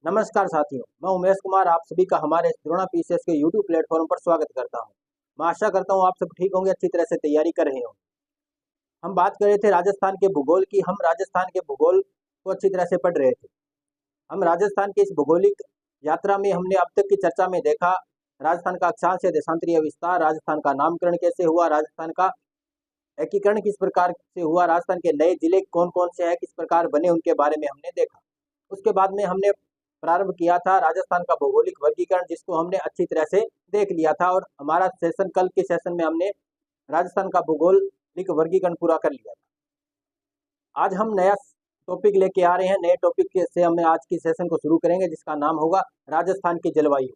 नमस्कार साथियों, मैं उमेश कुमार आप सभी का हमारे द्रोणा पीसीएस के यूट्यूब प्लेटफॉर्म पर स्वागत करता हूं। मैं आशा करता हूं आप सब ठीक होंगे, अच्छी तरह से तैयारी कर रहे हों। हम बात कर रहे थे राजस्थान के भूगोल की। हम राजस्थान के भूगोल को अच्छी तरह से पढ़ रहे थे। हम राजस्थान की इस भौगोलिक यात्रा में हमने अब तक की चर्चा में देखा राजस्थान का अक्षांश या देशांतरीय विस्तार, राजस्थान का नामकरण कैसे हुआ, राजस्थान का एकीकरण किस प्रकार से हुआ, राजस्थान के नए जिले कौन कौन से हैं, किस प्रकार बने, उनके बारे में हमने देखा। उसके बाद में हमने प्रारंभ किया था राजस्थान का भौगोलिक वर्गीकरण, जिसको हमने अच्छी तरह से देख लिया था और हमारा सेशन कल के सेशन में हमने राजस्थान का भौगोलिक वर्गीकरण पूरा कर लिया था। आज हम नया टॉपिक लेके आ रहे हैं। नए टॉपिक से हमने आज की सेशन को शुरू करेंगे, जिसका नाम होगा राजस्थान की जलवायु।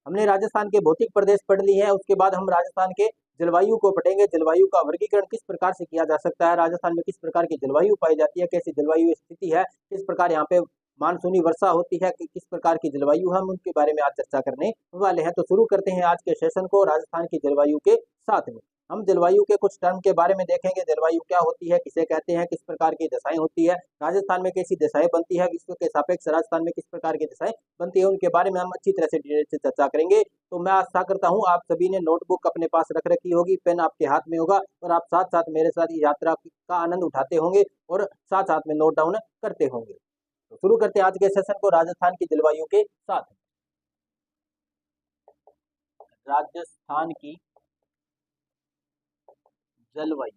हमने राजस्थान के भौतिक प्रदेश पढ़ लिए हैं, उसके बाद हम राजस्थान के जलवायु को पढ़ेंगे। जलवायु का वर्गीकरण किस प्रकार से किया जा सकता है, राजस्थान में किस प्रकार की जलवायु पाई जाती है, कैसी जलवायु स्थिति है, किस प्रकार यहाँ पे मानसूनी वर्षा होती है, कि किस प्रकार की जलवायु, हम उनके बारे में आज चर्चा करने वाले हैं। तो शुरू करते हैं आज के सेशन को राजस्थान की जलवायु के साथ में। हम जलवायु के कुछ टर्म के बारे में देखेंगे। जलवायु क्या होती है, किसे कहते हैं, किस प्रकार की दशाएं होती है, राजस्थान में कैसी दशाएं बनती है, विश्व के सापेक्ष राजस्थान में किस प्रकार की दशाएं बनती है, उनके बारे में हम अच्छी तरह से डिटेल से चर्चा करेंगे। तो मैं आशा करता हूं आप सभी ने नोटबुक अपने पास रख रखी होगी, पेन आपके हाथ में होगा और आप साथ साथ मेरे साथ यात्रा का आनंद उठाते होंगे और साथ साथ में नोट डाउन करते होंगे। तो शुरू करते हैं आज के सेशन को राजस्थान की जलवायु के साथ। राजस्थान की जलवायु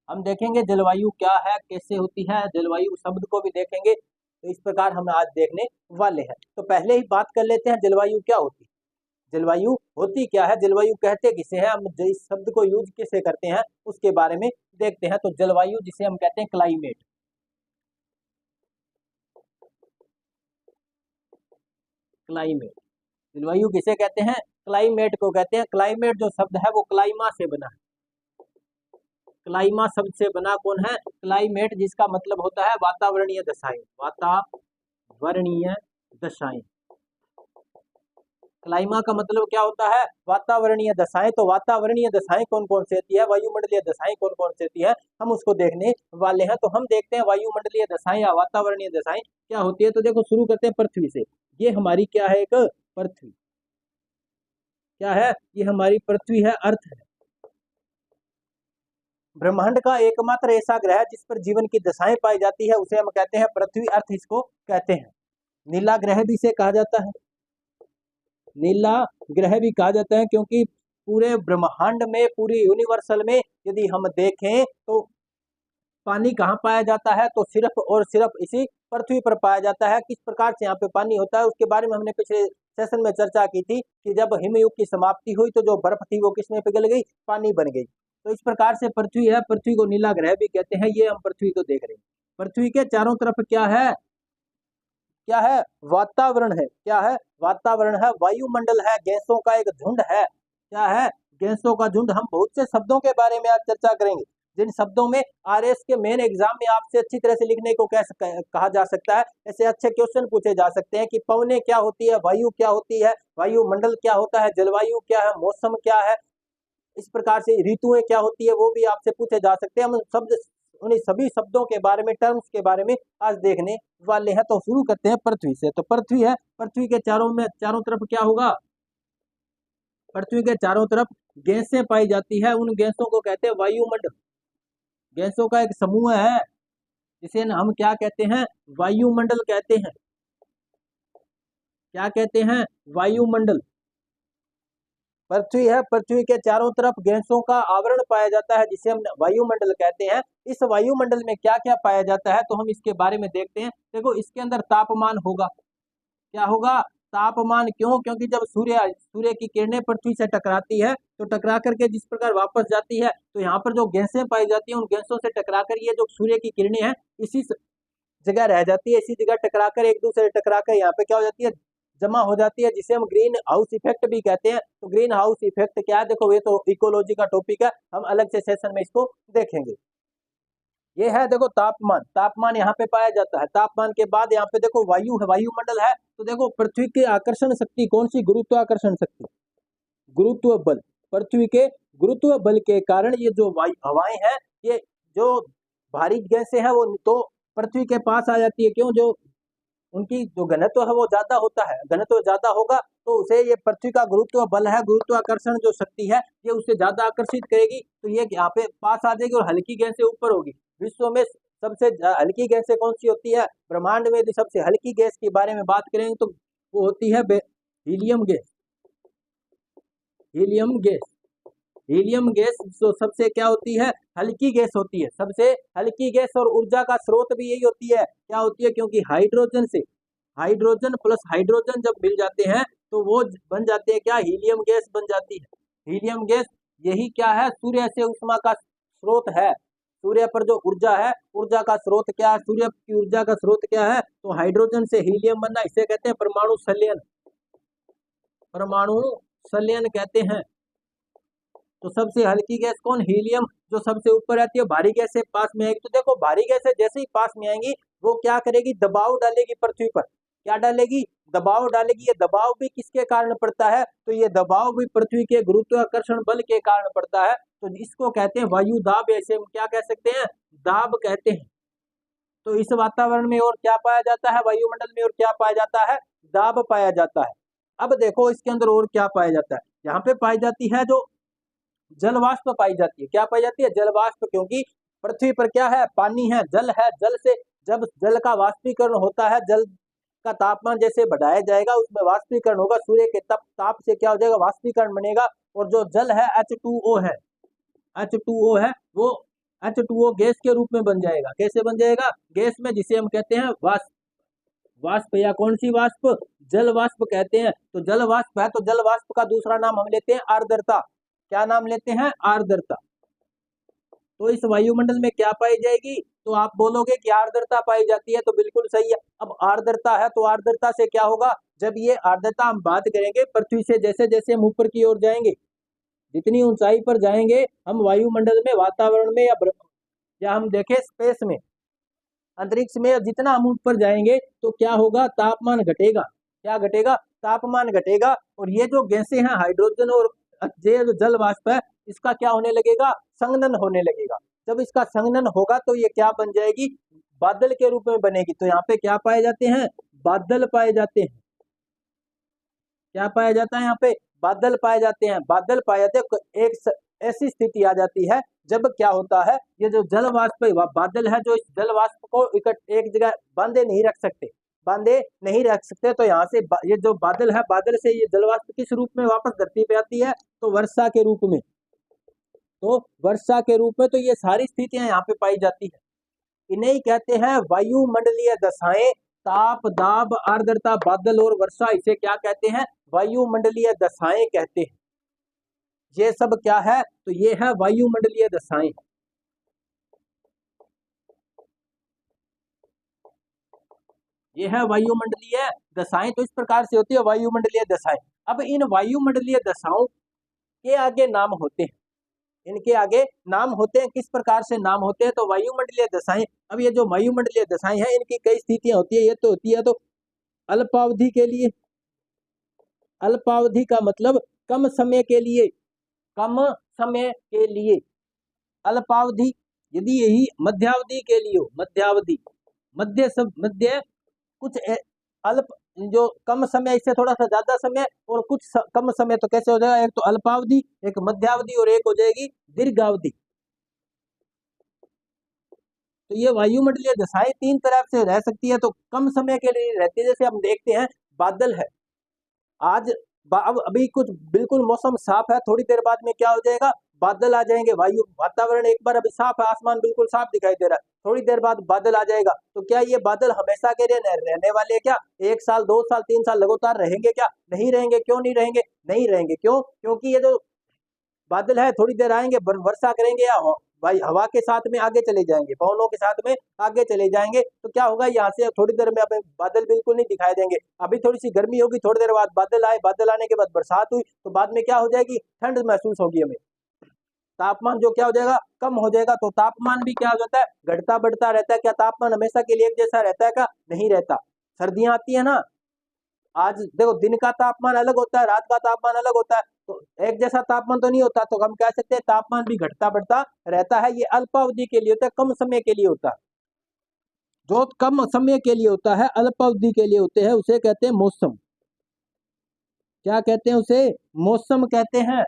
हम देखेंगे जलवायु क्या है, कैसे होती है, जलवायु शब्द को भी देखेंगे। तो इस प्रकार हम आज देखने वाले हैं। तो पहले ही बात कर लेते हैं जलवायु क्या होती है। जलवायु होती क्या है, जलवायु कहते किसे हैं, हम इस शब्द को यूज किसे करते हैं उसके बारे में देखते हैं। तो जलवायु जिसे हम कहते हैं क्लाइमेट, क्लाइमेट जलवायु किसे कहते हैं, क्लाइमेट को कहते हैं। क्लाइमेट जो शब्द है वो क्लाइमा से बना है। क्लाइमा शब्द से बना कौन है, क्लाइमेट, जिसका मतलब होता है वातावरणीय दशाएं। वातावरणीय दशाएं, क्लाइमा का मतलब क्या होता है, वातावरणीय दशाएं। तो वातावरणीय दशाएं कौन कौन सी होती है, वायुमंडलीय दशाएं कौन कौन सी होती है, हम उसको देखने वाले हैं। तो हम देखते हैं वायुमंडलीय दशाएं या वातावरणीय दशाएं क्या होती है। तो देखो शुरू करते हैं पृथ्वी से। ये हमारी क्या है, एक पृथ्वी, क्या है ये, हमारी पृथ्वी है, अर्थ है। ब्रह्मांड का एकमात्र ऐसा ग्रह जिस पर जीवन की दशाएं पाई जाती है उसे हम कहते हैं पृथ्वी, अर्थ इसको कहते हैं। नीला ग्रह भी इसे कहा जाता है, नीला ग्रह भी कहा जाता है, क्योंकि पूरे ब्रह्मांड में, पूरी यूनिवर्सल में यदि हम देखें तो पानी कहाँ पाया जाता है, तो सिर्फ और सिर्फ इसी पृथ्वी पर पाया जाता है। किस प्रकार से यहाँ पे पानी होता है उसके बारे में हमने पिछले सेशन में चर्चा की थी कि जब हिमयुग की समाप्ति हुई तो जो बर्फ थी वो किसमें पिघल गई, पानी बन गई। तो इस प्रकार से पृथ्वी है, पृथ्वी को नीला ग्रह भी कहते हैं। ये हम पृथ्वी को देख रहे हैं। पृथ्वी के चारों तरफ क्या है, क्या है, वातावरण है। क्या है, वातावरण है, वायुमंडल है, गैसों का एक झुंड है। क्या है, गैसों का झुंड। हम बहुत से शब्दों के बारे में आज चर्चा करेंगे, जिन शब्दों में आरएस के मेन एग्जाम में आपसे अच्छी तरह से लिखने को कहा जा सकता है। ऐसे अच्छे क्वेश्चन पूछे जा सकते हैं कि पवनें क्या होती है, वायु क्या होती है, वायुमंडल क्या होता है, जलवायु क्या है, मौसम क्या है, इस प्रकार से ऋतुएं क्या होती है, वो भी आपसे पूछे जा सकते हैं। हम शब्द, उन्हीं सभी शब्दों के बारे में, टर्म्स के बारे में आज देखने वाले हैं। तो शुरू करते हैं पृथ्वी से। तो पृथ्वी है, पृथ्वी के चारों तरफ क्या होगा, पृथ्वी के चारों तरफ गैसें पाई जाती है। उन गैसों को कहते हैं वायुमंडल। गैसों का एक समूह है जिसे हम क्या कहते हैं, वायुमंडल कहते हैं। क्या कहते हैं, वायुमंडल। पृथ्वी है, पृथ्वी के चारों तरफ गैसों का आवरण पाया जाता है जिसे हम वायुमंडल कहते हैं। इस वायुमंडल में क्या क्या पाया जाता है तो हम इसके बारे में देखते हैं। देखो इसके अंदर तापमान होगा। क्या होगा, तापमान। क्यों, क्योंकि जब सूर्य की किरणें पृथ्वी से टकराती है तो टकरा करके जिस प्रकार वापस जाती है, तो यहाँ पर जो गैसें पाई जाती है उन गैसों से टकरा कर ये जो सूर्य की किरणें हैं इसी जगह रह जाती है, इसी जगह टकराकर, एक दूसरे से टकराकर यहाँ पे क्या हो जाती है, जमा हो जाती है, जिसे हम ग्रीन हाउस इफेक्ट भी कहते हैं। तो ग्रीन हाउस इफेक्ट क्या है, देखो ये तो इकोलॉजी का टॉपिक है, हम अलग से सेशन में इसको देखेंगे। ये है देखो तापमान। तापमान यहाँ पे पाया जाता है। तापमान के बाद यहाँ पे देखो वायु है, वायुमंडल है। तो देखो पृथ्वी की आकर्षण शक्ति कौन सी, गुरुत्वाकर्षण शक्ति, गुरुत्व बल। पृथ्वी के गुरुत्व बल के कारण ये जो हवाएं हैं, ये जो भारी गैसें हैं वो तो पृथ्वी के पास आ जाती है। क्यों? जो उनकी जो घनत्व है वो ज्यादा होता है, घनत्व ज्यादा होगा तो उसे ये पृथ्वी का गुरुत्व बल है, गुरुत्वाकर्षण जो शक्ति है ये उसे ज्यादा आकर्षित करेगी, तो ये यहाँ पे पास आ जाएगी और हल्की गैस से ऊपर होगी। विश्व में सबसे हल्की गैसें कौन सी होती है? ब्रह्मांड में यदि सबसे हल्की गैस के बारे में बात करेंगे तो वो होती है helium gas. Helium gas, helium gas जो सबसे क्या होती है? हल्की गैस होती है, सबसे हल्की गैस। और ऊर्जा का स्रोत भी यही होती है। क्या होती है? क्योंकि हाइड्रोजन से हाइड्रोजन प्लस हाइड्रोजन जब मिल जाते हैं तो वो बन जाते हैं क्या? हीलियम गैस बन जाती है। हीलियम गैस यही क्या है? सूर्य से उष्मा का स्रोत है। सूर्य पर जो ऊर्जा है, ऊर्जा का स्रोत क्या है? सूर्य की ऊर्जा का स्रोत क्या है? तो हाइड्रोजन से हीलियम बनना, इसे कहते हैं परमाणु संलयन। परमाणु संलयन कहते हैं। तो सबसे हल्की गैस कौन? हीलियम, जो सबसे ऊपर आती है। भारी गैस से पास में आएगी तो देखो भारी गैस जैसे ही पास में आएंगी वो क्या करेगी? दबाव डालेगी पृथ्वी पर। क्या डालेगी? दबाव डालेगी। ये दबाव भी किसके कारण पड़ता है? तो ये दबाव भी पृथ्वी के गुरुत्वाकर्षण बल के कारण पड़ता है। तो इसको कहते हैं वायु दाब, ऐसे हम क्या कह सकते हैं? दाब कहते हैं। तो इस वातावरण में और क्या पाया जाता है? वायुमंडल में और क्या पाया जाता है? दाब पाया जाता है। अब देखो इसके अंदर और क्या पाया जाता है? यहाँ पे पाई जाती है जो जल वाष्प पाई जाती है। क्या पाई जाती है? जल वाष्प। क्योंकि पृथ्वी पर क्या है? पानी है, जल है। जल से जब जल का वाष्पीकरण होता है, जल का तापमान जैसे बढ़ाया जाएगा उसमें वाष्पीकरण होगा। सूर्य के ताप से क्या हो जाएगा? वाष्पीकरण बनेगा। और जो जल है H2O है, H2O है, वो H2O गैस के रूप में बन जाएगा। कैसे बन जाएगा? गैस में, जिसे हम कहते हैं वाष्प। वाष्प या कौन सी वाष्प? जल वाष्प कहते हैं। तो जल वाष्प है तो जल वाष्प का दूसरा नाम हम लेते हैं आर्द्रता। क्या नाम लेते हैं? आर्द्रता। तो इस वायुमंडल में क्या पाई जाएगी? तो आप बोलोगे कि आर्द्रता पाई जाती है, तो बिल्कुल सही है। अब आर्द्रता है तो आर्द्रता से क्या होगा? जब ये आर्द्रता हम बात करेंगे पृथ्वी से, जैसे जैसे हम ऊपर की ओर जाएंगे, जितनी ऊंचाई पर जाएंगे हम वायुमंडल में, वातावरण में, या हम देखें स्पेस में, अंतरिक्ष में, जितना हम ऊपर जाएंगे तो क्या होगा? तापमान घटेगा। क्या घटेगा? तापमान घटेगा। और ये जो गैसें हैं हाइड्रोजन और ये जो जल वाष्प है, इसका क्या होने लगेगा? संघनन होने लगेगा। जब इसका संघनन होगा तो ये क्या बन जाएगी? बादल के रूप में बनेगी। तो यहाँ पे क्या पाए जाते हैं? बादल पाए जाते हैं। क्या पाया जाता है? यहाँ पे बादल पाए जाते हैं। बादल पाए जाते हैं। एक ऐसी स्थिति आ जाती है जब क्या होता है? ये जो जल वाष्प बादल है, जो इस जल वाष्प को एक जगह बांधे नहीं रख सकते, बांधे नहीं रख सकते। तो यहाँ से ये जो बादल है, बादल से ये जल वाष्प किस रूप में वापस धरती पे आती है? तो वर्षा के रूप में। तो वर्षा के रूप में। तो ये सारी स्थितियां यहाँ पे पाई जाती है। इन्हें कहते हैं वायुमंडलीय दशाएं। ताप, दाब, आर्द्रता, बादल और वर्षा, इसे क्या कहते हैं? वायुमंडलीय दशाएं कहते हैं। ये सब क्या है? तो ये है वायुमंडलीय दशाएं। ये है वायुमंडलीय दशाएं। तो इस प्रकार से होती है वायुमंडलीय दशाएं। अब इन वायुमंडलीय दशाओं के आगे नाम होते हैं। इनके आगे नाम होते हैं। किस प्रकार से नाम होते हैं? तो वायुमंडलीय दशाएं। अब ये जो वायुमंडलीय दशाएं हैं, इनकी कई स्थितियां होती है। ये तो होती है तो अल्पावधि के लिए। अल्पावधि का मतलब कम समय के लिए, कम समय के लिए। अल्पावधि यदि यही मध्यावधि के लिए हो, मध्यावधि, मध्य सब मध्य, कुछ अल्प, जो कम समय, इससे थोड़ा सा ज्यादा समय, और कुछ कम समय। तो कैसे हो जाएगा? एक तो अल्पावधि, एक मध्यावधि, और एक हो जाएगी दीर्घावधि। तो ये वायुमंडलीय दशाएं तीन तरह से रह सकती है। तो कम समय के लिए रहती है। जैसे हम देखते हैं बादल है, आज अब अभी कुछ बिल्कुल मौसम साफ है, थोड़ी देर बाद में क्या हो जाएगा? बादल आ जाएंगे। वातावरण एक बार अभी साफ है, आसमान बिल्कुल साफ दिखाई दे रहा है, थोड़ी देर बाद बादल आ जाएगा। तो क्या ये बादल हमेशा के लिए रहने वाले हैं क्या? 1 साल, 2 साल, 3 साल लगातार रहेंगे क्या? नहीं रहेंगे। क्यों नहीं रहेंगे? नहीं रहेंगे। क्यों? क्योंकि ये जो बादल है थोड़ी देर आएंगे, वर्षा करेंगे, या भाई हवा के साथ में आगे चले जाएंगे, पवनों के साथ में आगे चले जाएंगे। तो क्या होगा? यहाँ से थोड़ी देर में अब बादल बिल्कुल नहीं दिखाई देंगे। अभी थोड़ी सी गर्मी होगी, थोड़ी देर बाद बादल आए, बादल आने के बाद बरसात हुई, तो बाद में क्या हो जाएगी? ठंड महसूस होगी हमें। तापमान जो क्या हो जाएगा? कम हो जाएगा। तो तापमान भी क्या हो जाता है? घटता बढ़ता रहता है। क्या तापमान हमेशा के लिए एक जैसा रहता है क्या? नहीं रहता। सर्दियां आती है ना, आज देखो दिन का तापमान अलग होता है, रात का तापमान अलग होता है, तो एक जैसा तापमान तो नहीं होता। तो हम कह सकते हैं तापमान भी घटता बढ़ता रहता है। ये अल्पावधि के लिए होता है, कम समय के लिए होता है। जो कम समय के लिए होता है, अल्प अवधि के लिए होते हैं, उसे कहते हैं मौसम। क्या कहते हैं उसे? मौसम कहते हैं।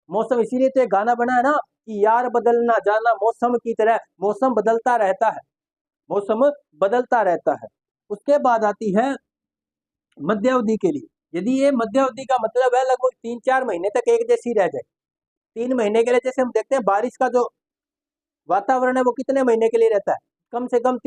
मौसम इसीलिए तो एक गाना बना है ना कि यार बदलना जाना मौसम की तरह, मौसम बदलता रहता है, मौसम बदलता रहता है। उसके बाद आती है मध्यावधि के लिए। यदि ये मध्यावधि का मतलब है लगभग 3-4 महीने तक एक जैसी रह जाए। 3 महीने के लिए जैसे हम देखते हैं बारिश का जो वातावरण है वो कितने महीने के लिए रहता है? कम से कम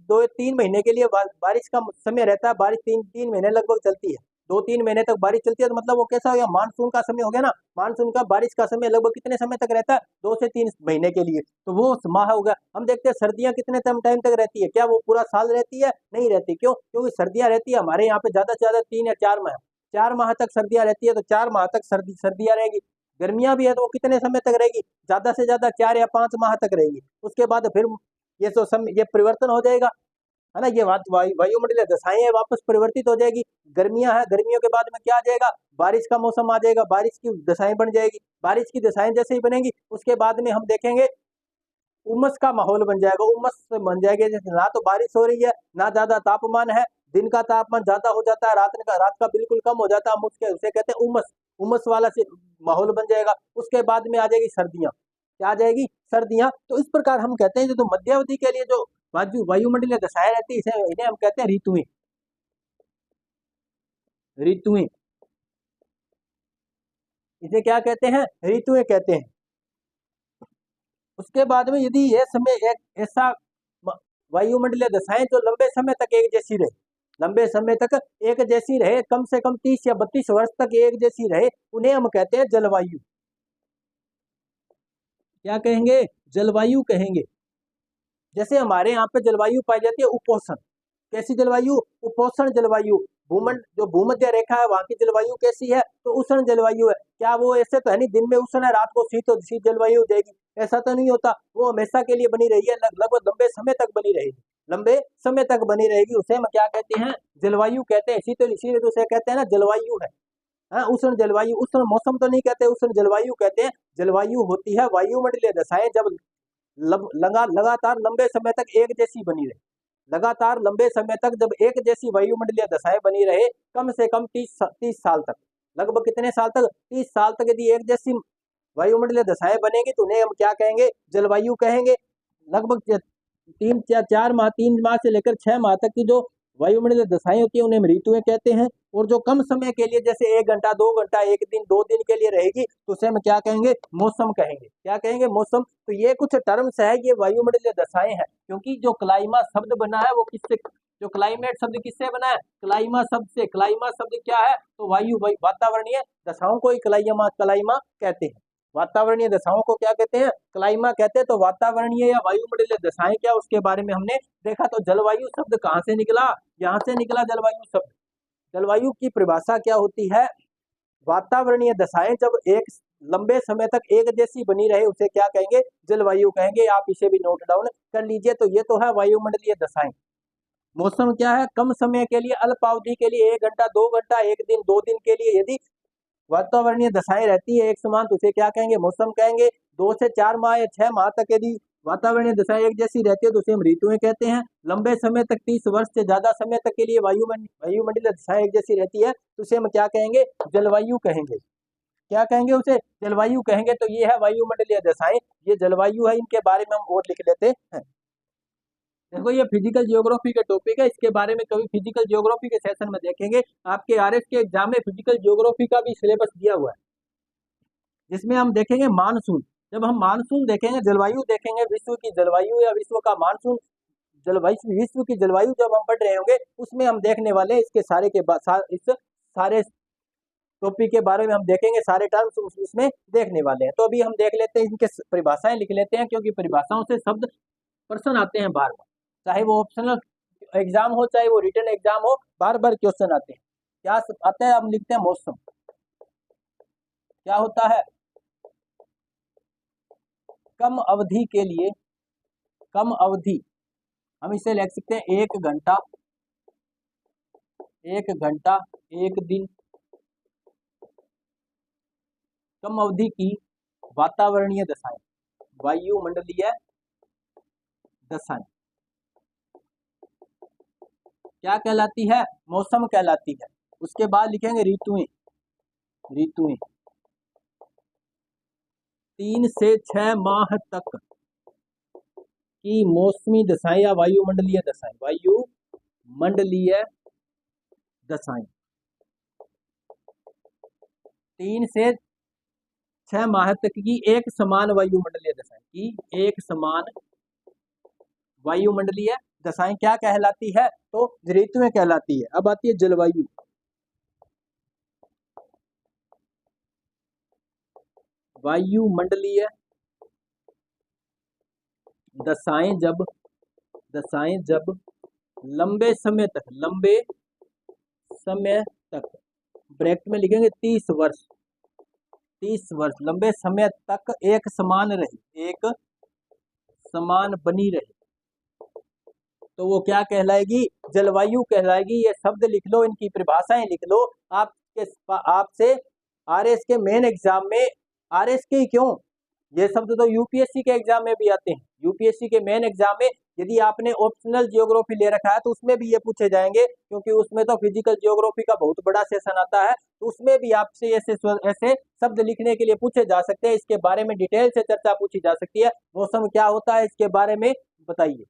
2-3 महीने के लिए बारिश का समय रहता है। बारिश 3 महीने लगभग चलती है। 2-3 महीने तक बारिश चलती है, तो मतलब वो कैसा हो गया? मानसून का समय हो गया ना। मानसून का बारिश का समय लगभग कितने समय तक रहता है? 2 से 3 महीने के लिए। तो वो माह हो गया। हम देखते हैं सर्दियां कितने टाइम तक रहती है? क्या वो पूरा साल रहती है? नहीं रहती। क्यों? क्योंकि सर्दियां रहती है हमारे यहाँ पे ज्यादा से ज्यादा 3 या 4 माह। 4 माह तक सर्दियां रहती है, तो 4 माह तक सर्दियां रहेगी। गर्मियां भी है तो वो कितने समय तक रहेगी? ज्यादा से ज्यादा 4 या 5 माह तक रहेगी। उसके बाद फिर ये परिवर्तन हो जाएगा, है ना। ये वायुमंडलीय दशाएं हैं, वापस परिवर्तित हो जाएगी। गर्मियां है, गर्मियों के बाद में क्या आ जाएगा? बारिश का मौसम आ जाएगा, बारिश की दशाएं बन जाएगी। बारिश की दशाएं जैसे ही बनेंगी उसके बाद में हम देखेंगे उमस का माहौल बन जाएगा, उमस बन जाएगी। जैसे ना तो बारिश हो रही है, ना ज्यादा तापमान है। दिन का तापमान ज्यादा हो जाता है, रात का बिल्कुल कम हो जाता है। हम उसे कहते हैं उमस। उमस वाला से माहौल बन जाएगा। उसके बाद में आ जाएगी सर्दियां। क्या आ जाएगी? सर्दियां। तो इस प्रकार हम कहते हैं जो मध्यावधि के लिए जो वायुमंडलीय दशाएं रहती है, इन्हें हम कहते हैं ऋतुएं। ऋतुएं, इसे क्या कहते हैं? ऋतुएं कहते हैं। उसके बाद में यदि यह समय एक ऐसा वायुमंडलीय दशाएं जो लंबे समय तक एक जैसी रहे, लंबे समय तक एक जैसी रहे, कम से कम 30 या 32 वर्ष तक एक जैसी रहे, उन्हें हम कहते हैं जलवायु। क्या कहेंगे? जलवायु कहेंगे। जैसे हमारे यहाँ पे जलवायु पाई जाती है उपोष्ण। कैसी जलवायु? उपोष्ण जलवायु। जो भूमध्य रेखा है वहां की जलवायु कैसी है? तो उष्ण जलवायु है। क्या वो ऐसे तो है नहीं दिन में उष्ण है रात को शीत जलवायु हो जाएगी? ऐसा तो नहीं होता। वो हमेशा के लिए बनी रही है, लगभग लंबे समय तक बनी रहेगी। लंबे समय तक बनी रहेगी, उसे हम क्या कहते हैं? जलवायु कहते हैं। इसीलिए तो उसे कहते हैं ना जलवायु है। हाँ, उष्ण जलवायु। उष्ण मौसम तो नहीं कहते, उष्ण जलवायु कहते हैं। जलवायु होती है वायुमंडलीय दशाएं जब लगातार लंबे समय तक एक जैसी बनी रहे। लगातार लंबे समय तक जब एक जैसी वायुमंडलीय दशाएं बनी रहे, कम से कम 30 साल तक। लगभग कितने साल तक? 30 साल तक यदि एक जैसी वायुमंडलीय दशाएं बनेगी तो उन्हें हम क्या कहेंगे? जलवायु कहेंगे। लगभग 3 या 4 माह, 3 माह से लेकर 6 माह तक की जो वायुमंडलीय दशाएं होती है उन्हें हम ऋतुएं कहते हैं। और जो कम समय के लिए जैसे 1 घंटा 2 घंटा 1 दिन 2 दिन के लिए रहेगी तो उसे हम क्या कहेंगे? मौसम कहेंगे। क्या कहेंगे? मौसम। तो ये कुछ टर्म्स है, ये वायुमंडलीय दशाएं हैं। क्योंकि जो क्लाइमा शब्द बना है वो किससे, जो क्लाइमेट शब्द किससे बना है? क्लाइमा शब्द से। क्लाइमा शब्द क्या है? तो वातावरणीय दशाओं को ही क्लाइमा कहते हैं। वातावरणीय दशाओं को क्या कहते हैं? क्लाइमा कहते हैं। तो वातावरणीय या वायुमंडलीय दशाएं क्या, उसके बारे में हमने देखा। तो जलवायु शब्द कहाँ से निकला? यहाँ से निकला जलवायु शब्द। जलवायु की परिभाषा क्या होती है? वातावरणीय दशाएं जब एक लंबे समय तक एक जैसी बनी रहे उसे क्या कहेंगे? जलवायु कहेंगे। आप इसे भी नोट डाउन कर लीजिए। तो ये तो है वायुमंडलीय दशाएं। मौसम क्या है? कम समय के लिए, अल्पावधि के लिए, 1 घंटा 2 घंटा 1 दिन 2 दिन के लिए यदि वातावरणीय दशाएं रहती है एक समान तो उसे क्या कहेंगे? मौसम कहेंगे। 2 से 4 माह या 6 माह तक यदि वातावरणीय दशाएं एक जैसी रहती है तो उसे हम ऋतुएं कहते हैं। लंबे समय तक 30 वर्ष से ज्यादा समय तक के लिए वायुमंडलीय दशाएं एक जैसी रहती है तो उसे हम क्या कहेंगे? जलवायु कहेंगे। क्या कहेंगे? उसे जलवायु कहेंगे। तो ये है वायुमंडलीय दशाएं, ये जलवायु है। इनके बारे में हम और लिख लेते हैं। देखो ये फिजिकल जियोग्राफी का टॉपिक है, इसके बारे में कभी फिजिकल जियोग्राफी के सेशन में देखेंगे। आपके आरएस के एग्जाम में फिजिकल जियोग्राफी का भी सिलेबस दिया हुआ है, जिसमें हम देखेंगे मानसून। जब हम मानसून देखेंगे, जलवायु देखेंगे, विश्व की जलवायु या विश्व का मानसून, जलवायु विश्व की जलवायु जब हम पढ़ रहे होंगे उसमें हम देखने वाले हैं इसके सारे के इस सारे टॉपिक के बारे में हम देखेंगे। सारे टर्म्स उसमें देखने वाले हैं। तो अभी हम देख लेते हैं, इनके परिभाषाएं लिख लेते हैं, क्योंकि परिभाषाओं से शब्द प्रश्न आते हैं बार बार। चाहे वो ऑप्शनल एग्जाम हो, चाहे वो रिटन एग्जाम हो, बार बार क्वेश्चन आते हैं। क्या आता है? हम लिखते हैं मौसम। क्या होता है? कम अवधि के लिए, कम अवधि, हम इसे लिख सकते हैं 1 घंटा 1 घंटा 1 दिन, कम अवधि की वातावरणीय दशाएं, वायुमंडलीय दशाएं। क्या कहलाती है? मौसम कहलाती है। उसके बाद लिखेंगे ऋतुएं। ऋतुएं 3 से 6 माह तक की मौसमी दशाएं या वायुमंडलीय दशाएं, वायुमंडलीय दशाएं 3 से 6 माह तक की एक समान वायुमंडलीय दशाएं की एक समान वायुमंडलीय दशाएं क्या कहलाती है? तो ऋतुएं कहलाती है। अब आती है जलवायु। वायुमंडलीय दशाएं जब लंबे समय तक ब्रैकेट में लिखेंगे 30 वर्ष लंबे समय तक एक समान बनी रही, तो वो क्या कहलाएगी? जलवायु कहलाएगी। ये शब्द लिख लो, इनकी परिभाषाएं लिख लो। आपसे आरएस के मेन एग्जाम में, आरएस के ही क्यों, ये शब्द तो यूपीएससी के एग्जाम में भी आते हैं। यूपीएससी के मेन एग्जाम में यदि आपने ऑप्शनल जियोग्राफी ले रखा है तो उसमें भी ये पूछे जाएंगे, क्योंकि उसमें तो फिजिकल जियोग्राफी का बहुत बड़ा सेशन आता है। तो उसमें भी आपसे ऐसे शब्द लिखने के लिए पूछे जा सकते हैं। इसके बारे में डिटेल से चर्चा पूछी जा सकती है। मौसम क्या होता है इसके बारे में बताइए,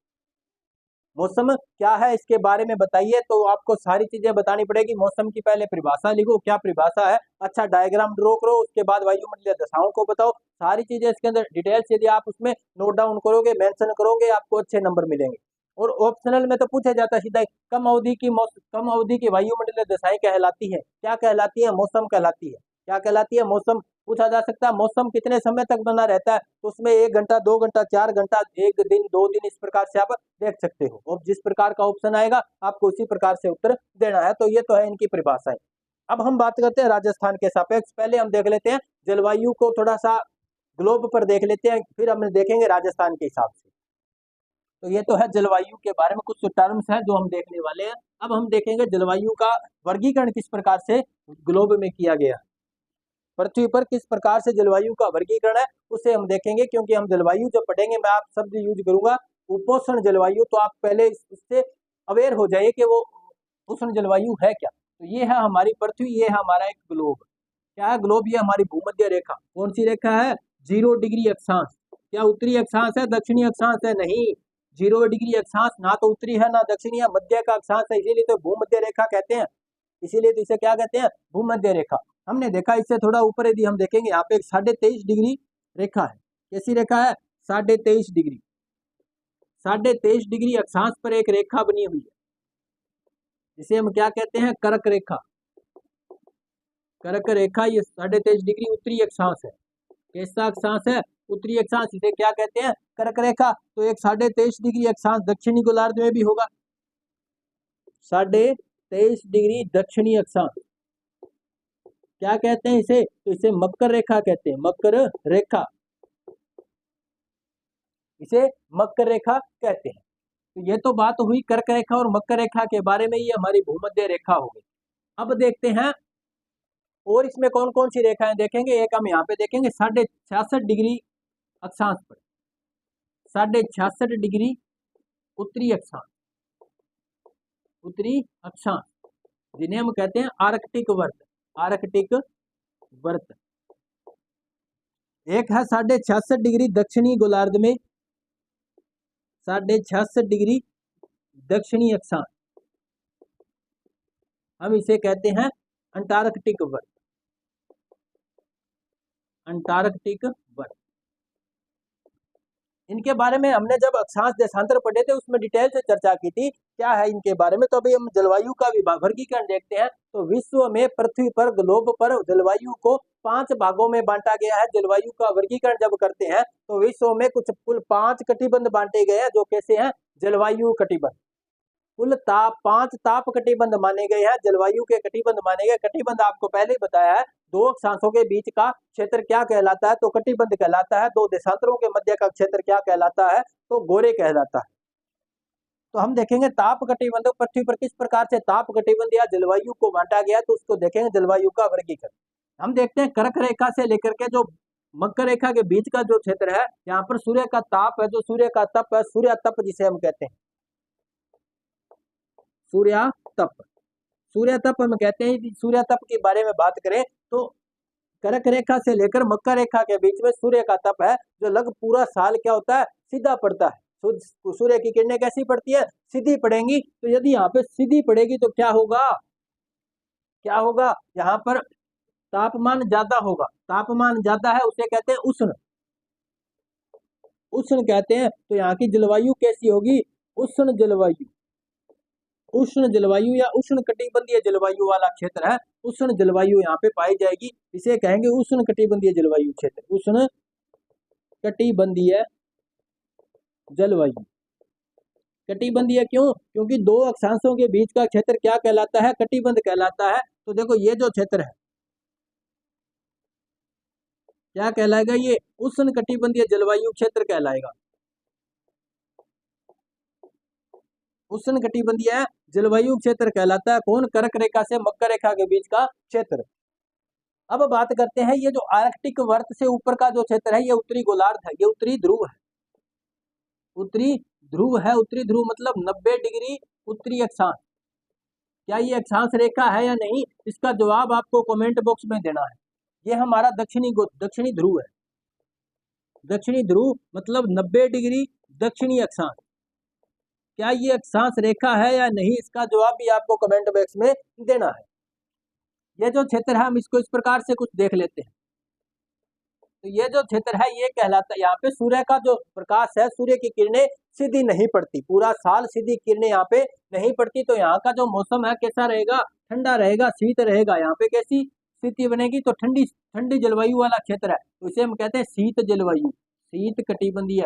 मौसम क्या है इसके बारे में बताइए। तो आपको सारी चीजें बतानी पड़ेगी। मौसम की पहले परिभाषा लिखो, क्या परिभाषा है, अच्छा डायग्राम ड्रॉ करो, उसके बाद वायुमंडलीय दशाओं को बताओ। सारी चीजें इसके अंदर डिटेल्स यदि आप उसमें नोट डाउन करोगे, मेंशन करोगे, आपको अच्छे नंबर मिलेंगे। और ऑप्शनल में तो पूछा जाता है सीधा, कम अवधि की वायुमंडलीय दशाएं कहलाती है, क्या कहलाती है? मौसम कहलाती है। क्या कहलाती है? मौसम। पूछा जा सकता है मौसम कितने समय तक बना रहता है, तो उसमें 1 घंटा, 2 घंटा, 4 घंटा, 1 दिन, 2 दिन, इस प्रकार से आप देख सकते हो। और जिस प्रकार का ऑप्शन आएगा आपको उसी प्रकार से उत्तर देना है। तो ये तो है इनकी परिभाषाएं। अब हम बात करते हैं राजस्थान के सापेक्ष। पहले हम देख लेते हैं जलवायु को, थोड़ा सा ग्लोब पर देख लेते हैं, फिर हम देखेंगे राजस्थान के हिसाब से। तो ये तो है जलवायु के बारे में कुछ टर्म्स हैं जो हम देखने वाले हैं। अब हम देखेंगे जलवायु का वर्गीकरण किस प्रकार से ग्लोब में किया गया है, पृथ्वी पर किस प्रकार से जलवायु का वर्गीकरण है उसे हम देखेंगे। क्योंकि हम जलवायु जब पढ़ेंगे, मैं आप शब्द यूज करूंगा उपोष्ण जलवायु, तो आप पहले इससे अवेयर हो जाइए कि वो उष्ण जलवायु है क्या। तो ये है हमारी पृथ्वी, ये है हमारा एक ग्लोब। क्या है ग्लोब? ये हमारी भूमध्य रेखा। कौन सी रेखा है? 0 डिग्री अक्षांश। क्या उत्तरी अक्षांश है, दक्षिणी अक्षांश है? नहीं, 0 डिग्री अक्षांश ना तो उत्तरी है ना दक्षिणी है, मध्य का अक्षांश है, इसीलिए तो भूमध्य रेखा कहते हैं। इसीलिए तो इसे क्या कहते हैं? भूमध्य रेखा। हमने देखा इससे थोड़ा ऊपर यदि हम देखेंगे, यहाँ पे एक 23.5 डिग्री रेखा है। कैसी रेखा है? 23.5 डिग्री। 23.5 डिग्री अक्षांश पर एक रेखा बनी हुई है, जिसे हम क्या कहते हैं? कर्क रेखा। कर्क रेखा ये 23.5 डिग्री उत्तरी अक्षांश है। कैसा अक्षांश है? उत्तरी अक्षांश। इसे क्या कहते हैं? कर्क रेखा। तो एक 23.5 डिग्री अक्षांश दक्षिणी गोलार्ध में भी होगा, 23.5 डिग्री दक्षिणी अक्षांश। क्या कहते हैं इसे? तो इसे मकर रेखा कहते हैं, मकर रेखा, इसे मकर रेखा कहते हैं। तो ये तो बात हुई कर्क रेखा और मकर रेखा के बारे में, ये हमारी भूमध्य रेखा हो गई। अब देखते हैं और इसमें कौन कौन सी रेखाएं देखेंगे। एक हम यहाँ पे देखेंगे 66.5 डिग्री अक्षांश पर, 66.5 डिग्री उत्तरी अक्षांश, उत्तरी अक्षांश, जिन्हें हम कहते हैं आर्कटिक वर्त, आर्कटिक वर्त। एक है 66.5 डिग्री दक्षिणी गोलार्ध में, 66.5 डिग्री दक्षिणी अक्षांश, हम इसे कहते हैं अंटार्कटिक वर्त, अंटार्कटिक वर्त। इनके बारे में हमने जब अक्षांश देशांतर पढ़े थे उसमें डिटेल से चर्चा की थी, क्या है इनके बारे में। तो अभी हम जलवायु का वर्गीकरण देखते हैं। तो विश्व में पृथ्वी पर, ग्लोब पर जलवायु को 5 भागों में बांटा गया है। जलवायु का वर्गीकरण जब करते हैं तो विश्व में कुल 5 कटिबंध बांटे गए हैं, जो कैसे हैं? जलवायु कटिबंध। कुल 5 ताप कटिबंध माने गए हैं, जलवायु के कटिबंध माने गए। कटिबंध आपको पहले ही बताया है, 2 अक्षांशों के बीच का क्षेत्र क्या कहलाता है? तो कटिबंध कहलाता है। 2 देशांतरों के मध्य का क्षेत्र क्या कहलाता है? तो गोरे कहलाता है। तो हम देखेंगे ताप कटिबंध, पृथ्वी पर किस प्रकार से ताप कटिबंध या जलवायु को बांटा गया, तो उसको देखेंगे जलवायु का वर्गीकरण। हम देखते हैं कर्क रेखा से लेकर के जो मकर रेखा के बीच का जो क्षेत्र है, यहाँ पर सूर्य का ताप है, जो सूर्य का तप है, सूर्य तप जिसे हम कहते हैं, सूर्यातप। सूर्यातप हम कहते हैं, सूर्यातप के बारे में बात करें तो कर्क रेखा से लेकर मकर रेखा के बीच में सूर्य का तप है, जो लगभग पूरा साल क्या होता है, सीधा पड़ता है। सूर्य की किरणें कैसी पड़ती है, सीधी पड़ेंगी। तो यदि यहाँ पे सीधी पड़ेगी तो क्या होगा, क्या होगा, यहाँ पर तापमान ज्यादा होगा। तापमान ज्यादा है उसे कहते हैं उष्ण, उष्ण कहते हैं। तो यहाँ की जलवायु कैसी होगी, उष्ण जलवायु। उष्ण जलवायु या उष्ण कटिबंधीय जलवायु वाला क्षेत्र है, उष्ण जलवायु यहाँ पे पाई जाएगी। इसे कहेंगे उष्ण कटिबंधीय जलवायु क्षेत्र, उष्ण कटिबंधीय जलवायु। कटिबंधीय क्यों, क्योंकि दो अक्षांशों के बीच का क्षेत्र क्या कहलाता है, कटिबंध कहलाता है। तो देखो ये जो क्षेत्र है क्या कहलाएगा, ये उष्ण कटिबंधीय जलवायु क्षेत्र कहलाएगा। उष्ण कटिबंधीय जलवायु क्षेत्र कहलाता है कौन, कर्क रेखा से मकर रेखा के बीच का क्षेत्र। अब बात करते हैं ये जो आर्कटिक वर्त से ऊपर का जो क्षेत्र है, ये उत्तरी गोलार्ध है, ये उत्तरी ध्रुव है। उत्तरी ध्रुव है, उत्तरी ध्रुव मतलब 90 डिग्री उत्तरी अक्षांश। क्या ये अक्षांश रेखा है या नहीं, इसका जवाब आपको कमेंट बॉक्स में देना है। ये हमारा दक्षिणी ध्रुव है। दक्षिणी ध्रुव मतलब 90 डिग्री दक्षिणी अक्षांश। क्या ये अक्षांश रेखा है या नहीं, इसका जवाब भी आपको कमेंट बॉक्स में देना है। ये जो क्षेत्र है हम इसको इस प्रकार से कुछ देख लेते हैं। तो ये जो क्षेत्र है ये कहलाता है, यहाँ पे सूर्य का जो प्रकाश है, सूर्य की किरणें सीधी नहीं पड़ती, पूरा साल सीधी किरणें यहाँ पे नहीं पड़ती। तो यहाँ का जो मौसम है कैसा रहेगा, ठंडा रहेगा, शीत रहेगा। यहाँ पे कैसी स्थिति बनेगी, तो ठंडी ठंडी जलवायु वाला क्षेत्र है, तो इसे हम कहते हैं शीत जलवायु, शीत कटिबंधीय,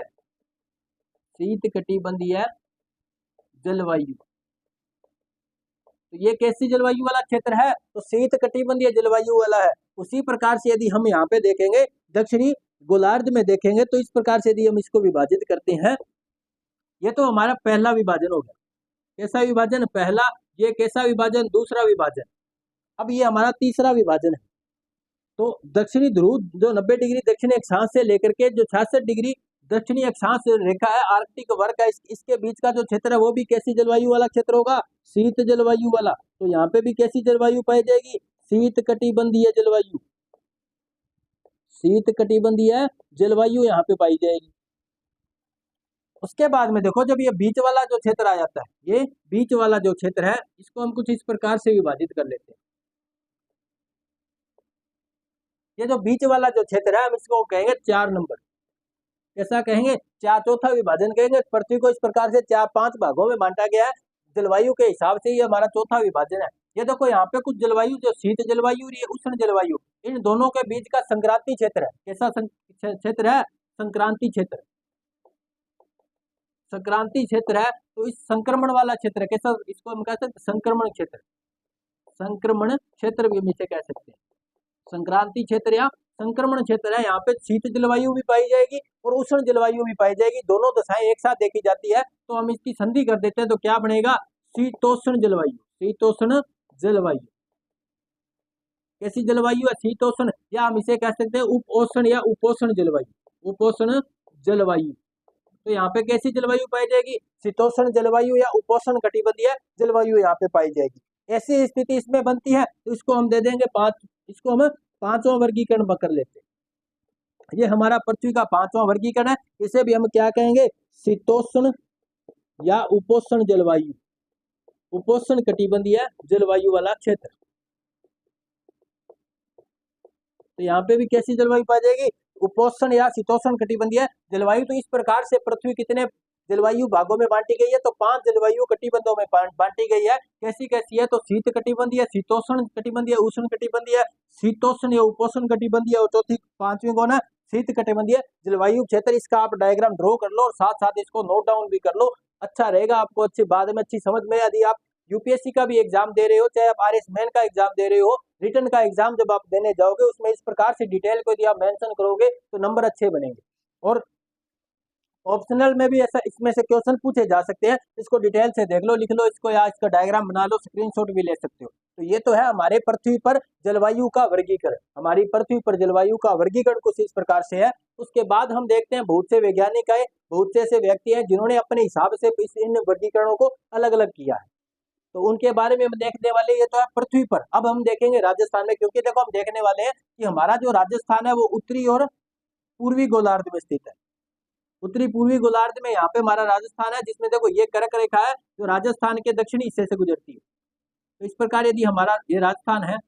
शीत कटिबंधीय जलवायु। तो ये कैसी जलवायु वाला क्षेत्र है, तो शीत कटिबंधीय जलवायु वाला है। उसी प्रकार से यदि हम यहाँ पे देखेंगे दक्षिणी गोलार्ध में देखेंगे, तो इस प्रकार से यदि हम इसको विभाजित करते हैं, ये तो हमारा पहला विभाजन हो गया। कैसा विभाजन, पहला। ये कैसा विभाजन, दूसरा विभाजन। अब ये हमारा तीसरा विभाजन है। तो दक्षिणी ध्रुव जो 90 डिग्री दक्षिणी अक्षांश से लेकर के जो 66 डिग्री दक्षिणी अक्षांश रेखा है, आर्कटिक वर्ग है, इसके बीच का जो क्षेत्र है वो भी कैसी जलवायु वाला क्षेत्र होगा, शीत जलवायु वाला। तो यहाँ पे भी कैसी जलवायु पाई जाएगी, शीत कटिबंधीय जलवायु, शीत कटिबंधीय जलवायु यहाँ पे पाई जाएगी। उसके बाद में देखो जब ये बीच वाला जो क्षेत्र आ जाता है, ये बीच वाला जो क्षेत्र है, इसको हम कुछ इस प्रकार से विभाजित कर लेते हैं। ये जो बीच वाला जो क्षेत्र है हम इसको कहेंगे 4 नंबर। कैसा कहेंगे, चौथा विभाजन कहेंगे। पृथ्वी को इस प्रकार से 5 भागों में बांटा गया है जलवायु के हिसाब से, ये हमारा चौथा विभाजन है। ये देखो यहाँ पे कुछ जलवायु जो शीत जलवायु और ये उष्ण जलवायु, इन दोनों के बीच का संक्रांति क्षेत्र है। कैसा क्षेत्र है, संक्रांति क्षेत्र, संक्रांति क्षेत्र है। तो इस संक्रमण वाला क्षेत्र कैसा, इसको हम कह सकते हैं संक्रमण क्षेत्र, संक्रमण क्षेत्र भी हम इसे कह सकते हैं, संक्रांति क्षेत्र या संक्रमण क्षेत्र है। यहाँ पे शीत जलवायु भी पाई जाएगी और उष्ण जलवायु भी पाई जाएगी, दोनों दशाएं एक साथ देखी जाती है। तो हम इसकी संधि कर देते हैं, तो क्या बनेगा, शीतोष्ण जलवायु, शीतोष्ण जलवायु। कैसी जलवायु है, शीतोष्ण, या हम इसे कह सकते हैं उपोष्ण या उपोष्ण जलवायु, उपोष्ण जलवायु। तो यहाँ पे कैसी जलवायु पाई जाएगी, शीतोष्ण जलवायु या उपोष्ण कटिबंधीय जलवायु यहाँ पे पाई जाएगी। ऐसी स्थिति इसमें बनती है, तो इसको हम दे देंगे 5, इसको हम 5वां वर्गीकरण कर लेते हैं। ये हमारा पृथ्वी का 5वां वर्गीकरण है। इसे भी हम क्या कहेंगे, शीतोष्ण या उपोष्ण जलवायु, उपोष्ण कटिबंधीय जलवायु वाला क्षेत्र। तो यहाँ पे भी कैसी जलवायु पाई जाएगी, उपोष्ण या शीतोष्ण कटिबंधीय जलवायु। तो इस प्रकार से पृथ्वी कितने जलवायु भागों में बांटी गई है, तो 5 जलवायु कटिबंधों में बांटी गई है। कैसी कैसी है, तो शीत कटिबंधीय, शीतोष्ण कटिबंधीय, उष्ण कटिबंधीय, शीतोष्ण या उपोष्ण कटिबंधीय, और चौथी 5वीं कौन है, शीत कटिबंधीय जलवायु क्षेत्र। इसका आप डायग्राम ड्रॉ कर लो और साथ साथ इसको नोट डाउन भी कर लो, अच्छा रहेगा आपको, अच्छी बाद में अच्छी समझ में। यदि आप यूपीएससी का भी एग्जाम दे रहे हो, चाहे आप आरएस मेन का एग्जाम दे रहे हो, रिटर्न का एग्जाम जब आप देने जाओगे उसमें इस प्रकार से डिटेल को यदि आप मेंशन करोगे तो नंबर अच्छे बनेंगे। और ऑप्शनल में भी ऐसा इसमें से क्वेश्चन पूछे जा सकते हैं, इसको डिटेल से देख लो, लिख लो इसको, या इसका डायग्राम बना लो, स्क्रीनशॉट भी ले सकते हो। तो ये तो है हमारे पृथ्वी पर जलवायु का वर्गीकरण, हमारी पृथ्वी पर जलवायु का वर्गीकरण कुछ इस प्रकार से है। उसके बाद हम देखते हैं बहुत से वैज्ञानिक आए, बहुत से ऐसे व्यक्ति हैं जिन्होंने अपने हिसाब से इन वर्गीकरणों को अलग अलग किया है। तो उनके बारे में हम देखने वाले, ये तो है पृथ्वी पर। अब हम देखेंगे राजस्थान में, क्योंकि देखो हम देखने वाले हैं कि हमारा जो राजस्थान है वो उत्तरी और पूर्वी गोलार्ध में स्थित है। उत्तरी पूर्वी गोलार्ध में यहाँ पे हमारा राजस्थान है, जिसमें देखो ये कर्क रेखा है जो राजस्थान के दक्षिणी हिस्से से गुजरती है। तो इस प्रकार यदि हमारा ये राजस्थान है,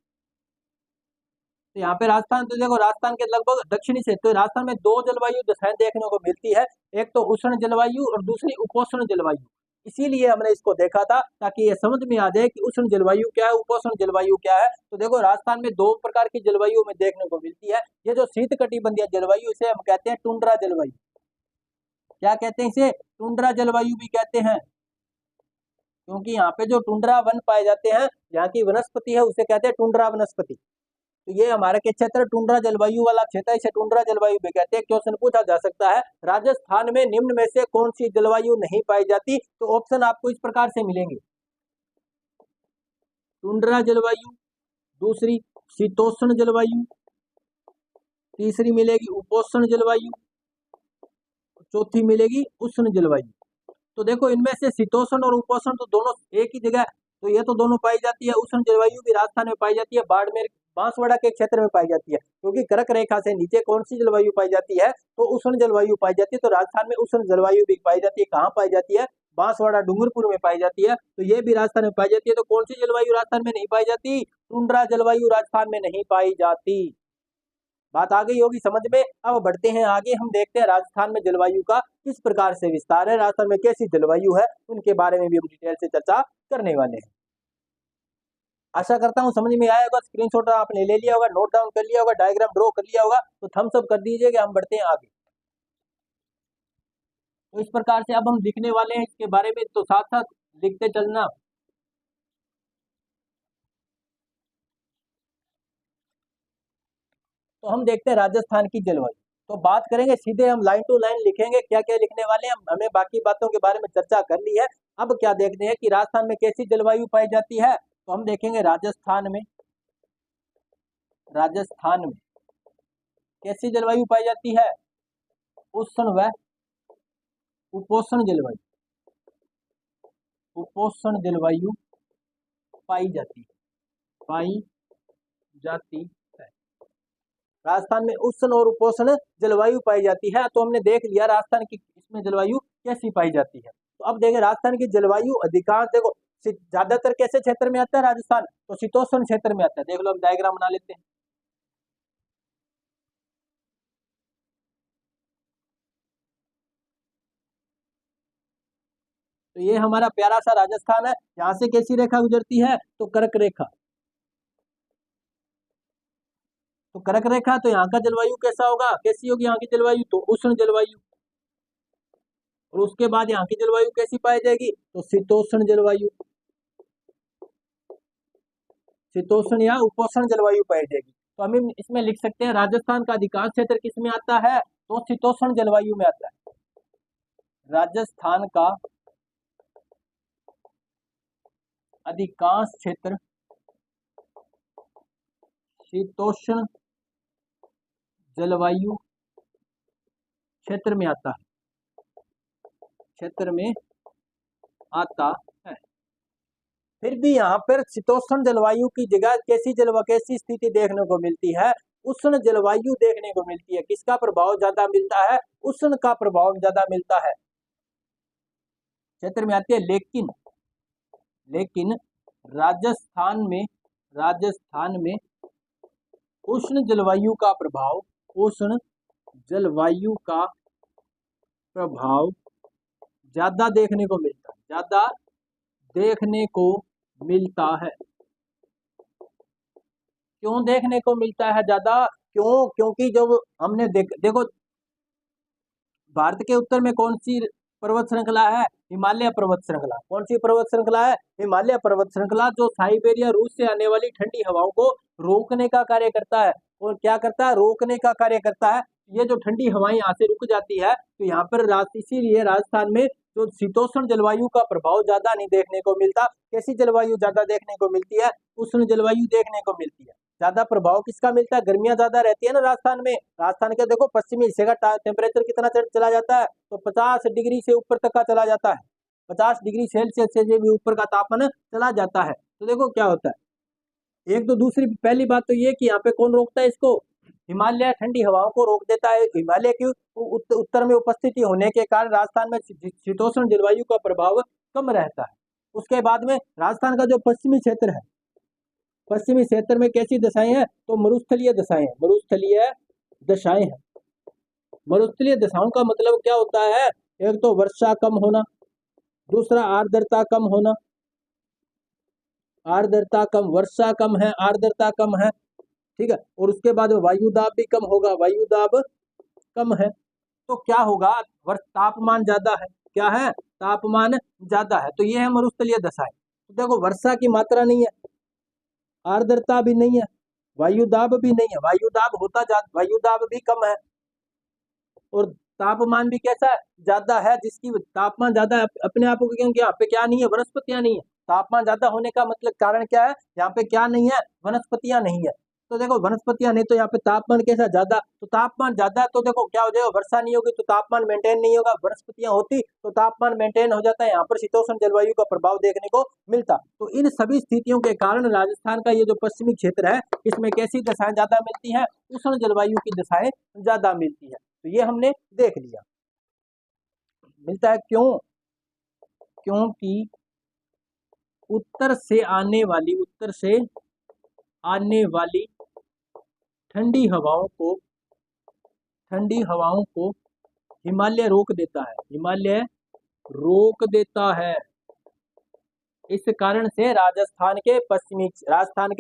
तो यहाँ पे राजस्थान, तो देखो राजस्थान के लगभग दक्षिणी से, तो राजस्थान में दो जलवायु दशाएं देखने को मिलती है, एक तो उष्ण जलवायु और दूसरी उपोष्ण जलवायु। इसीलिए हमने इसको देखा था ताकि ये समझ में आ जाए कि उष्ण जलवायु क्या है, उपोष्ण जलवायु क्या है। तो देखो राजस्थान में दो प्रकार की जलवायु में देखने को मिलती है। ये जो शीतकटिबंधीय जलवायु, इसे हम कहते हैं टुंड्रा जलवायु। क्या कहते हैं इसे? टुंड्रा जलवायु भी कहते हैं, क्योंकि यहाँ पे जो टुंड्रा वन पाए जाते हैं, यहाँ की वनस्पति है उसे कहते हैं टुंड्रा वनस्पति। तो ये हमारे के क्षेत्र टुंड्रा जलवायु वाला क्षेत्र, इसे टुंड्रा जलवायु भी कहते हैं। क्वेश्चन पूछा जा सकता है राजस्थान में निम्न में से कौन सी जलवायु नहीं पाई जाती, तो ऑप्शन आपको इस प्रकार से मिलेंगे। टुंड्रा जलवायु, दूसरी शीतोष्ण जलवायु, तीसरी मिलेगी उपोष्ण जलवायु, चौथी मिलेगी उष्ण जलवायु। तो देखो इनमें से शीतोष्ण और उपोष्ण तो दोनों एक ही जगह, तो ये तो दोनों पाई जाती है। उष्ण जलवायु भी राजस्थान में पाई जाती है, बाड़मेर बांसवाड़ा के क्षेत्र में पाई जाती है। क्योंकि कर्क रेखा से नीचे कौन सी जलवायु पाई जाती है, तो उष्ण जलवायु पाई जाती है। तो राजस्थान में उष्ण जलवायु भी पाई जाती है। कहाँ पाई जाती है? बांसवाड़ा डूंगरपुर में पाई जाती है। तो ये भी राजस्थान में पाई जाती है। तो कौन सी जलवायु राजस्थान में नहीं पाई जाती? टुंड्रा जलवायु राजस्थान में नहीं पाई जाती। बात आ गई होगी समझ में। अब बढ़ते हैं आगे, हम देखते हैं राजस्थान में जलवायु का किस प्रकार से विस्तार है, राजस्थान में कैसी जलवायु है, उनके बारे में भी हम डिटेल से चर्चा करने वाले हैं। आशा करता हूं समझ में आया होगा। स्क्रीनशॉट आपने ले लिया होगा, नोट डाउन कर लिया होगा, डायग्राम ड्रॉ कर लिया होगा, तो थम्स अप कर दीजिएगा। हम बढ़ते हैं आगे। तो इस प्रकार से अब हम लिखने वाले हैं इसके बारे में, तो साथ साथ लिखते चलना। तो हम देखते हैं राजस्थान की जलवायु। तो बात करेंगे सीधे, हम लाइन टू लाइन लिखेंगे। क्या क्या लिखने वाले हैं हमें बाकी बातों के बारे में चर्चा कर ली है। अब क्या देखते हैं कि राजस्थान में कैसी जलवायु पाई जाती है। तो हम देखेंगे राजस्थान में कैसी जलवायु पाई जाती है? उष्ण व उपोष्ण जलवायु, उपोष्ण जलवायु पाई जाती है। राजस्थान में उष्ण और उपोष्ण जलवायु पाई जाती है। तो हमने देख लिया राजस्थान की इसमें जलवायु कैसी पाई जाती है। तो अब देखें राजस्थान की जलवायु अधिकांश, देखो ज्यादातर कैसे क्षेत्र में आता है राजस्थान? तो शीतोष्ण क्षेत्र में आता है। देख लो, हम डायग्राम बना लेते हैं। तो ये हमारा प्यारा सा राजस्थान है। यहाँ से कैसी रेखा गुजरती है? तो कर्क रेखा। तो कर्क रेखा, तो यहाँ का जलवायु कैसा होगा, कैसी होगी यहाँ की जलवायु? तो उष्ण जलवायु। और उसके बाद यहाँ की जलवायु कैसी पाई जाएगी? तो शीतोष्ण जलवायु, शीतोष्ण या उपोष्ण जलवायु पाई जाएगी। तो हम इसमें लिख सकते हैं राजस्थान का अधिकांश क्षेत्र किस में आता है? तो शीतोष्ण जलवायु में आता है। राजस्थान का अधिकांश क्षेत्र शीतोष्ण जलवायु क्षेत्र में आता है। फिर भी यहाँ पर शीतोष्ण जलवायु की जगह कैसी स्थिति देखने को मिलती है? उष्ण जलवायु देखने को मिलती है। किसका प्रभाव ज्यादा मिलता है? उष्ण का प्रभाव ज्यादा मिलता है, क्षेत्र में आती है। लेकिन राजस्थान में उष्ण जलवायु का प्रभाव ज्यादा देखने को मिलता है। क्यों देखने को मिलता है ज्यादा? क्योंकि जब हमने देखो भारत के उत्तर में कौन सी पर्वत श्रृंखला है? हिमालय पर्वत श्रृंखला। कौन सी पर्वत श्रृंखला है? हिमालय पर्वत श्रृंखला, जो साइबेरिया रूस से आने वाली ठंडी हवाओं को रोकने का कार्य करता है। और क्या करता है? रोकने का कार्य करता है। ये जो ठंडी हवाएं यहाँ से रुक जाती है, तो यहाँ पर इसीलिए राजस्थान में जो शीतोष्ण जलवायु का प्रभाव ज्यादा नहीं देखने को मिलता। कैसी जलवायु ज्यादा देखने को मिलती है? उष्ण जलवायु देखने को मिलती है। ज्यादा प्रभाव किसका मिलता है? गर्मियां ज्यादा रहती है ना राजस्थान में। राजस्थान के देखो पश्चिमी हिस्से का टेम्परेचर कितना चला जाता है? तो 50 डिग्री से ऊपर तक का चला जाता है। 50 डिग्री सेल्सियस से भी ऊपर का तापमान चला जाता है। तो देखो क्या होता है, एक तो दूसरी पहली बात तो ये कि यहाँ पे कौन रोकता है इसको, हिमालय ठंडी हवाओं को रोक देता है। हिमालय की उत्तर में उपस्थिति होने के कारण राजस्थान में शीतोष्ण जलवायु का प्रभाव कम रहता है। उसके बाद में राजस्थान का जो पश्चिमी क्षेत्र है, पश्चिमी क्षेत्र में कैसी दशाएं हैं, तो मरुस्थलीय दशाएं हैं, मरुस्थलीय दशाएं हैं। मरुस्थलीय दशाओं का मतलब क्या होता है, एक तो वर्षा कम होना, दूसरा आर्द्रता कम होना, आर्द्रता कम, वर्षा कम है, आर्द्रता कम है, ठीक है। और उसके बाद वायुदाब भी कम होगा, वायुदाब कम है तो क्या होगा, तापमान ज्यादा है, क्या है, तापमान ज्यादा है। तो ये है मरुस्थलीय दशाएं। तो देखो वर्षा की मात्रा नहीं है, आर्द्रता भी नहीं है, वायुदाब भी नहीं है, वायुदाब भी कम है और तापमान भी कैसा है, ज्यादा है। जिसकी तापमान ज्यादा है अपने आप को, क्योंकि यहाँ पे क्या नहीं है, वनस्पतियां नहीं है। तापमान ज्यादा होने का मतलब कारण क्या है, यहाँ पे क्या नहीं है, वनस्पतियां नहीं है। तो देखो वनस्पतियां नहीं तो यहाँ पे तापमान कैसा ज्यादा, तो तापमान ज्यादा तो देखो क्या हो जाएगा, वर्षा नहीं होगी तो तापमान मेंटेन नहीं होगा, वनस्पतियां होती तो तापमान मेंटेन हो जाता है, यहाँ पर शीतोष्ण जलवायु का प्रभाव देखने को मिलता। तो इन सभी स्थितियों के कारण राजस्थान का ये जो पश्चिमी क्षेत्र है, इसमें कैसी दशाएं ज्यादा मिलती है, उष्ण जलवायु की दशाएं ज्यादा मिलती है। तो ये हमने देख लिया। मिलता है क्यों, क्योंकि उत्तर से आने वाली ठंडी हवाओं को हिमालय रोक देता है, हिमालय रोक देता है। इस कारण से राजस्थान के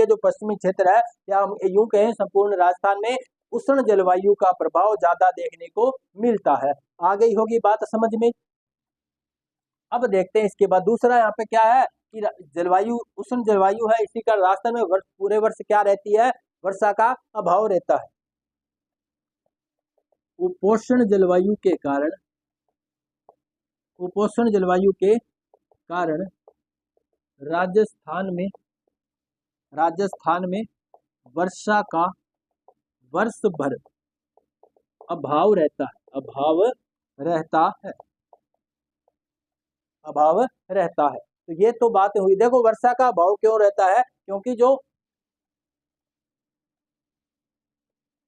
जो पश्चिमी क्षेत्र है, या हम यूं कहें संपूर्ण राजस्थान में उष्ण जलवायु का प्रभाव ज्यादा देखने को मिलता है। आ गई होगी बात समझ में। अब देखते हैं इसके बाद दूसरा यहाँ पे क्या है कि जलवायु, उष्ण जलवायु है, इसी का राजस्थान में पूरे वर्ष क्या रहती है, वर्षा का अभाव रहता है। उपोष्ण जलवायु के कारण राजस्थान में वर्षा का वर्ष भर अभाव रहता है, अभाव रहता है। तो ये तो बात हुई। देखो वर्षा का अभाव क्यों रहता है, क्योंकि जो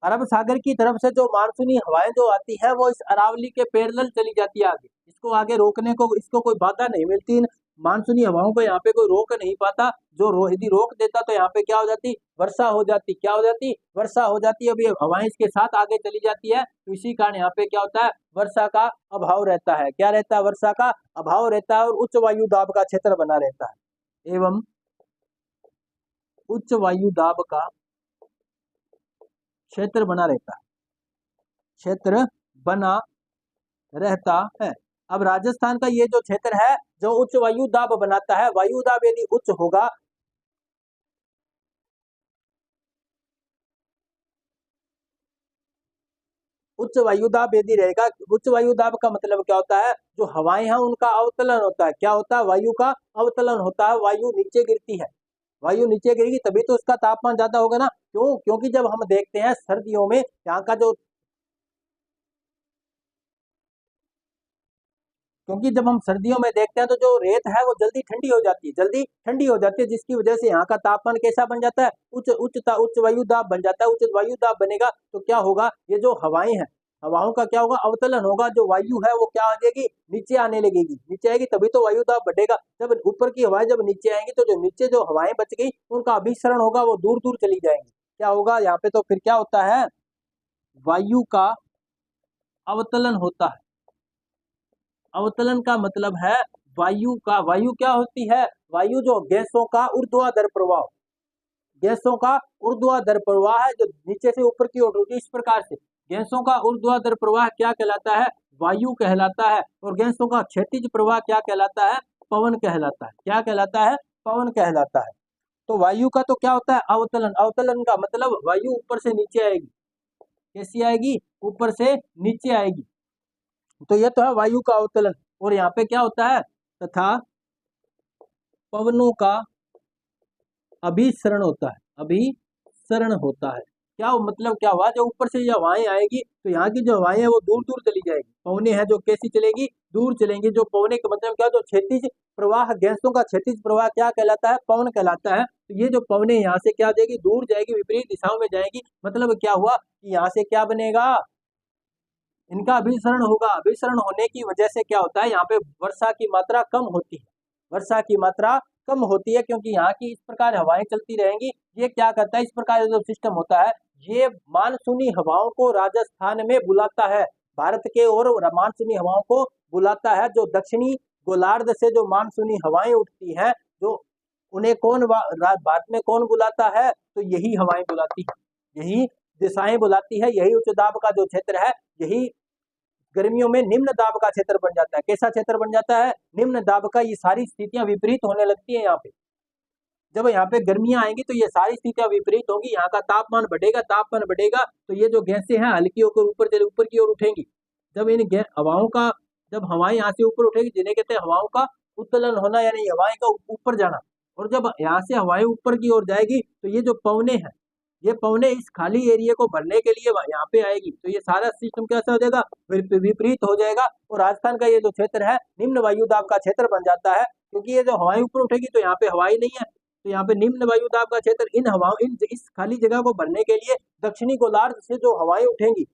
अरब सागर की तरफ से जो मानसूनी हवाएं जो आती है वो इस अरावली के पैरेलल चली जाती है आगे, इसको आगे रोकने को, इसको कोई बाधा नहीं मिलती। मानसूनी हवाओं को यहाँ पे कोई रोक नहीं पाता, जो यदि रोक देता तो यहाँ पे क्या हो जाती, वर्षा हो जाती, क्या हो जाती, वर्षा हो जाती। अभी हवाएं इसके साथ आगे चली जाती है, तो इसी कारण यहाँ पे क्या होता है, वर्षा का अभाव रहता है। क्या रहता है, वर्षा का अभाव रहता है और उच्च वायु दाब का क्षेत्र बना रहता है, एवं उच्च वायु दाब का क्षेत्र बना रहता है। अब राजस्थान का ये जो क्षेत्र है जो उच्च वायु दाब बनाता है, वायु दाब यदि उच्च होगा, उच्च वायुदाब यदि रहेगा, उच्च वायुदाब का मतलब क्या होता है, जो हवाएं हैं उनका अवतलन होता है। क्या होता है, वायु का अवतलन होता है, वायु नीचे गिरती है, वायु नीचे गिरेगी तभी तो उसका तापमान ज्यादा होगा ना। क्यों, क्योंकि जब हम देखते हैं सर्दियों में यहाँ का जो, क्योंकि जब हम सर्दियों में देखते हैं तो जो रेत है वो जल्दी ठंडी हो जाती है, जिसकी वजह से यहाँ का तापमान कैसा बन जाता है, उच्च वायुदाब बन जाता है। उच्च वायुदाब बनेगा तो क्या होगा, ये जो हवाएं हैं, हवाओं का क्या होगा, अवतलन होगा, जो वायु है वो क्या आ जाएगी, नीचे आने लगेगी, नीचे आएगी तभी तो वायुदाब बढ़ेगा। जब ऊपर की हवाएं जब नीचे आएंगी तो जो नीचे जो हवाएं बच गई उनका अभिसरण होगा, वो दूर दूर चली जाएंगी। क्या होगा यहाँ पे, तो फिर क्या होता है, वायु का अवतलन होता है। अवतलन का मतलब है वायु क्या होती है, वायु जो गैसों का ऊर्ध्वाधर प्रवाह, गैसों का ऊर्ध्वाधर प्रवाह है, जो नीचे से ऊपर की ओर होती है। इस प्रकार से गैसों का ऊर्ध्वाधर प्रवाह क्या कहलाता है, वायु कहलाता है। और गैसों का क्षैतिज प्रवाह क्या कहलाता है, पवन कहलाता है। क्या कहलाता है, पवन कहलाता है। तो वायु का तो क्या होता है, अवतलन। अवतलन का मतलब वायु ऊपर से नीचे आएगी, कैसी आएगी, ऊपर से नीचे आएगी। तो ये तो है वायु का अवतलन। और यहाँ पे क्या होता है, तथा पवनों का अभिसरण होता है, अभिसरण होता है। क्या मतलब क्या हुआ, जो ऊपर से ये हवाएं आएगी तो यहाँ की जो हवाएं है वो दूर दूर चली जाएगी, पवने हैं जो कैसी चलेगी, दूर चलेंगी। जो पवने का मतलब क्या, जो क्षैतिज प्रवाह, गैसों का क्षैतिज प्रवाह क्या कहलाता है, पवन कहलाता है। तो ये जो पवने यहाँ से क्या देगी, दूर जाएगी, विपरीत दिशाओं में जाएगी। मतलब क्या हुआ कि यहाँ से क्या बनेगा, इनका अभिसरण होगा। अभिसरण होने की वजह से क्या होता है, यहाँ पे वर्षा की मात्रा कम होती है, वर्षा की मात्रा कम होती है, क्योंकि यहाँ की इस प्रकार हवाएं चलती रहेंगी। ये क्या करता है, इस प्रकार जो सिस्टम होता है ये मानसूनी हवाओं को राजस्थान में बुलाता है, भारत के ओर मानसूनी हवाओं को बुलाता है। जो दक्षिणी गोलार्ध से जो मानसूनी हवाएं उठती हैं, जो उन्हें कौन भारत में कौन बुलाता है, तो यही हवाएं बुलाती है, यही दिशाएं बुलाती है। यही उच्च दाब का जो क्षेत्र है, यही गर्मियों में निम्न दाब का क्षेत्र बन जाता है। कैसा क्षेत्र बन जाता है, निम्न दाब का। ये सारी स्थितियां विपरीत होने लगती है यहाँ पे। जब यहाँ पे गर्मियां आएंगी तो ये सारी स्थितियां विपरीत होंगी, यहाँ का तापमान बढ़ेगा, तापमान बढ़ेगा तो ये जो गैसें हैं हल्की होकर ऊपर की ओर उठेंगी। जब इन हवाओं का, जब हवाएं यहाँ से ऊपर उठेगी, जिन्हें कहते हैं हवाओं का उत्तोलन होना, यानी हवाएं का ऊपर जाना। और जब यहाँ से हवाएं ऊपर की ओर जाएगी तो ये जो पवने हैं, ये पवने इस खाली एरिया को भरने के लिए यहाँ पे आएगी। तो ये सारा सिस्टम कैसा हो जाएगा, विपरीत हो जाएगा। और राजस्थान का ये जो क्षेत्र है निम्न वायु दाब का क्षेत्र बन जाता है, क्योंकि ये जो हवाएं ऊपर उठेगी तो यहाँ पे हवाई नहीं है, तो यहाँ पे निम्न वायु दाब का क्षेत्र इन हवाओं, इस खाली जगह को भरने के लिए दक्षिणी गोलार्ध से जो हवाएं उठेंगी,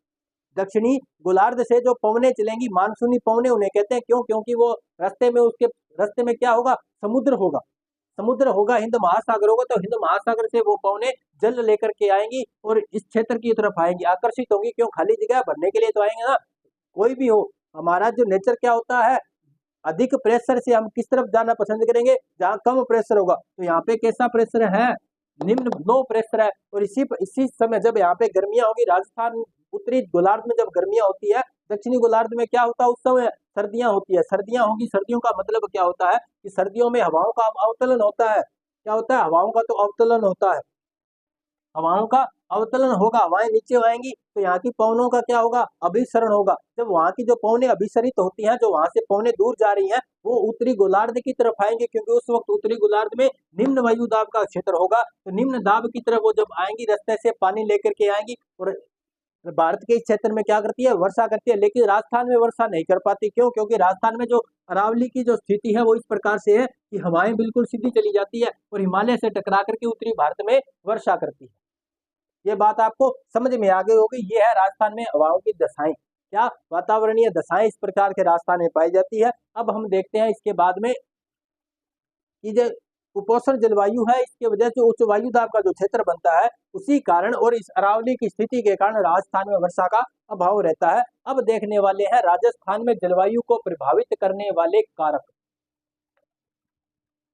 दक्षिणी गोलार्ध से जो पवने चलेंगी, मानसूनी पवने उन्हें कहते हैं। क्यों, क्योंकि वो रास्ते में क्या होगा, समुद्र होगा, समुद्र होगा, हिंद महासागर होगा। तो हिंद महासागर से वो पवने जल लेकर के आएंगी और इस क्षेत्र की तरफ आएंगी, आकर्षित होंगी। क्यों, खाली जगह भरने के लिए तो आएंगे ना। कोई भी हो, हमारा जो नेचर क्या होता है, अधिक प्रेशर से हम किस तरफ जाना पसंद करेंगे, जहाँ कम प्रेशर होगा। तो यहाँ पे कैसा प्रेशर है, निम्न लो प्रेशर है। और इसी समय जब यहाँ पे गर्मियां होगी, राजस्थान उत्तरी गोलार्ध में जब गर्मियां होती है, दक्षिणी गोलार्ध में क्या होता है, उस समय सर्दियां होती है। सर्दियां होगी, सर्दियों का मतलब क्या होता है कि सर्दियों में हवाओं का अवतलन होता है। क्या होता है, हवाओं का तो अवतलन होता है, हवाओं का अवतलन होगा, हवाएं नीचे आएंगी तो यहाँ की पवनों का क्या होगा, अभिसरण होगा। जब वहां की जो पवनें अभिसरित होती हैं, जो वहां से पवनें दूर जा रही हैं, वो उत्तरी गोलार्ध की तरफ आएंगे, क्योंकि उस वक्त उत्तरी गोलार्ध में निम्न वायु दाब का क्षेत्र होगा। तो निम्न दाब की तरफ वो जब आएंगी, रास्ते से पानी लेकर के आएंगी और भारत के इस क्षेत्र में क्या करती है, वर्षा करती है। लेकिन राजस्थान में वर्षा नहीं कर पाती। क्यों, क्योंकि राजस्थान में जो अरावली की जो स्थिति है वो इस प्रकार से है कि हवाएं बिल्कुल सीधी चली जाती है और हिमालय से टकरा करके उत्तरी भारत में वर्षा करती है। ये बात आपको समझ में आ गई होगी। ये है राजस्थान में हवाओं की दशाएं, क्या वातावरणीय दशाएं इस प्रकार के राजस्थान में पाई जाती है। अब हम देखते हैं इसके बाद में कि जो कुपोषण जलवायु है, इसके वजह से उच्च वायु दाब का जो क्षेत्र बनता है, उसी कारण और इस अरावली की स्थिति के कारण राजस्थान में वर्षा का अभाव रहता है। अब देखने वाले हैं राजस्थान में जलवायु को प्रभावित करने वाले कारक।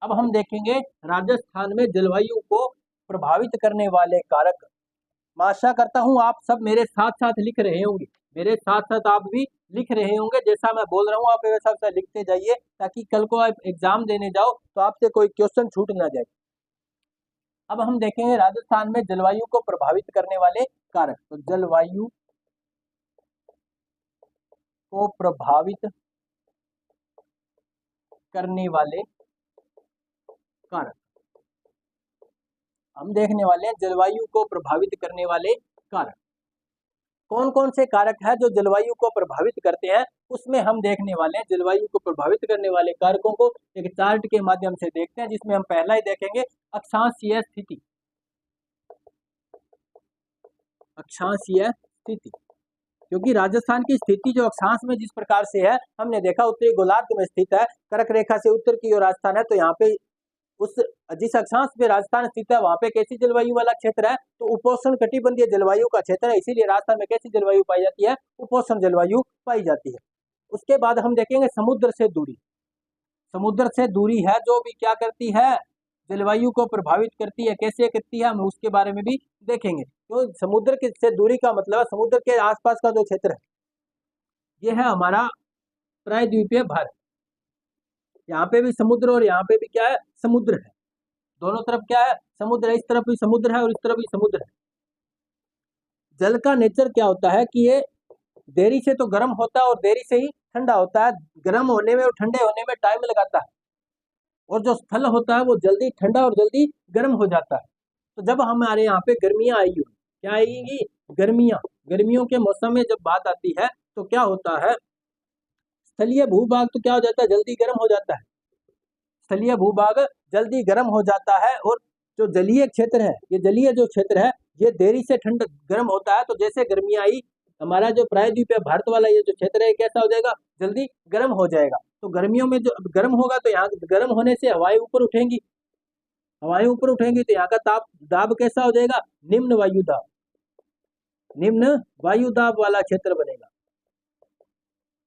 अब हम देखेंगे राजस्थान में जलवायु को प्रभावित करने वाले कारक। मैं आशा करता हूं आप सब मेरे साथ साथ लिख रहे होंगे, मेरे साथ साथ आप भी लिख रहे होंगे। जैसा मैं बोल रहा हूं आप वैसा वैसा लिखते जाइए, ताकि कल को आप एग्जाम देने जाओ तो आपसे कोई क्वेश्चन छूट ना जाए। अब हम देखेंगे राजस्थान में जलवायु को प्रभावित करने वाले कारक। तो जलवायु को प्रभावित करने वाले कारक हम देखने वाले हैं। जलवायु को प्रभावित करने वाले कारक कौन कौन से कारक है जो जलवायु को प्रभावित करते हैं, उसमें हम देखने वाले हैं। जलवायु को प्रभावित करने वाले कारकों को एक चार्ट के माध्यम से देखते हैं, जिसमें हम पहला ही देखेंगे अक्षांशीय स्थिति। अक्षांशीय स्थिति, क्योंकि राजस्थान की स्थिति जो अक्षांश में जिस प्रकार से है, हमने देखा उत्तरी गोलार्ध में स्थित है, कर्क रेखा से उत्तर की ओर राजस्थान है। तो यहाँ पे उस जिस अक्षांश पे राजस्थान स्थित है, वहां पे कैसी जलवायु वाला क्षेत्र है, तो उपोष्ण कटिबंधीय जलवायु का क्षेत्र है। इसीलिए राजस्थान में कैसी जलवायु पाई जाती है, उपोष्ण जलवायु पाई जाती है। उसके बाद हम देखेंगे समुद्र से दूरी। समुद्र से दूरी है जो भी क्या करती है, जलवायु को प्रभावित करती है। कैसे करती है, हम उसके बारे में भी देखेंगे। तो समुद्र से दूरी का मतलब है समुद्र के आसपास का जो क्षेत्र है, ये है हमारा प्रायद्वीपीय भारत। यहाँ पे भी समुद्र और यहाँ पे भी क्या है, समुद्र है। दोनों तरफ क्या है, समुद्र है। इस तरफ भी समुद्र है और इस तरफ भी समुद्र है। जल का नेचर क्या होता है कि ये देरी से तो गर्म होता है और देरी से ही ठंडा होता है। गर्म होने में और ठंडे होने में टाइम लगाता है, और जो स्थल होता है वो जल्दी ठंडा और जल्दी गर्म हो जाता है। तो जब हमारे यहाँ पे गर्मियां आई हुई, क्या आएगी? गर्मियां। गर्मियों के मौसम में जब बात आती है तो क्या होता है, स्थलीय भूभाग तो क्या हो जाता है, जल्दी गर्म हो जाता है। स्थलीय भूभाग जल्दी गर्म हो जाता है, और जो जलीय क्षेत्र है, ये जलीय जो क्षेत्र है, ये देरी से ठंड गर्म होता है। तो जैसे गर्मियां आई, हमारा जो प्रायद्वीपीय भारत वाला ये जो क्षेत्र है कैसा हो जाएगा, जल्दी गर्म हो जाएगा। तो गर्मियों में जो गर्म होगा तो यहाँ गर्म होने से हवाएं ऊपर उठेंगी, हवाएं ऊपर उठेंगी तो यहाँ का ताप दाब कैसा हो जाएगा, निम्न वायु दाब, निम्न वायु दाब वाला क्षेत्र बनेगा,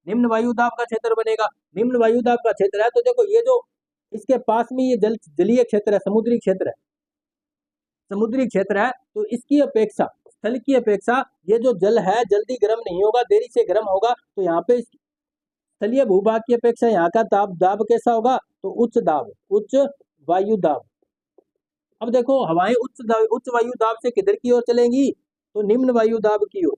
निम्न वायु दाब का क्षेत्र बनेगा। निम्न वायु दाब का क्षेत्र है तो देखो ये जो इसके पास में ये जलीय क्षेत्र है, समुद्री क्षेत्र है, समुद्री क्षेत्र है, तो इसकी अपेक्षा स्थल की अपेक्षा ये जो जल है जल्दी गर्म नहीं होगा, देरी से गर्म होगा। तो यहाँ पे स्थलीय भूभाग की अपेक्षा यहाँ का ताप दाब कैसा होगा, तो उच्च दाब, उच्च वायु दाब। अब देखो हवाएं उच्च वायु दाब से किधर की ओर चलेंगी, तो निम्न वायु दाब की ओर।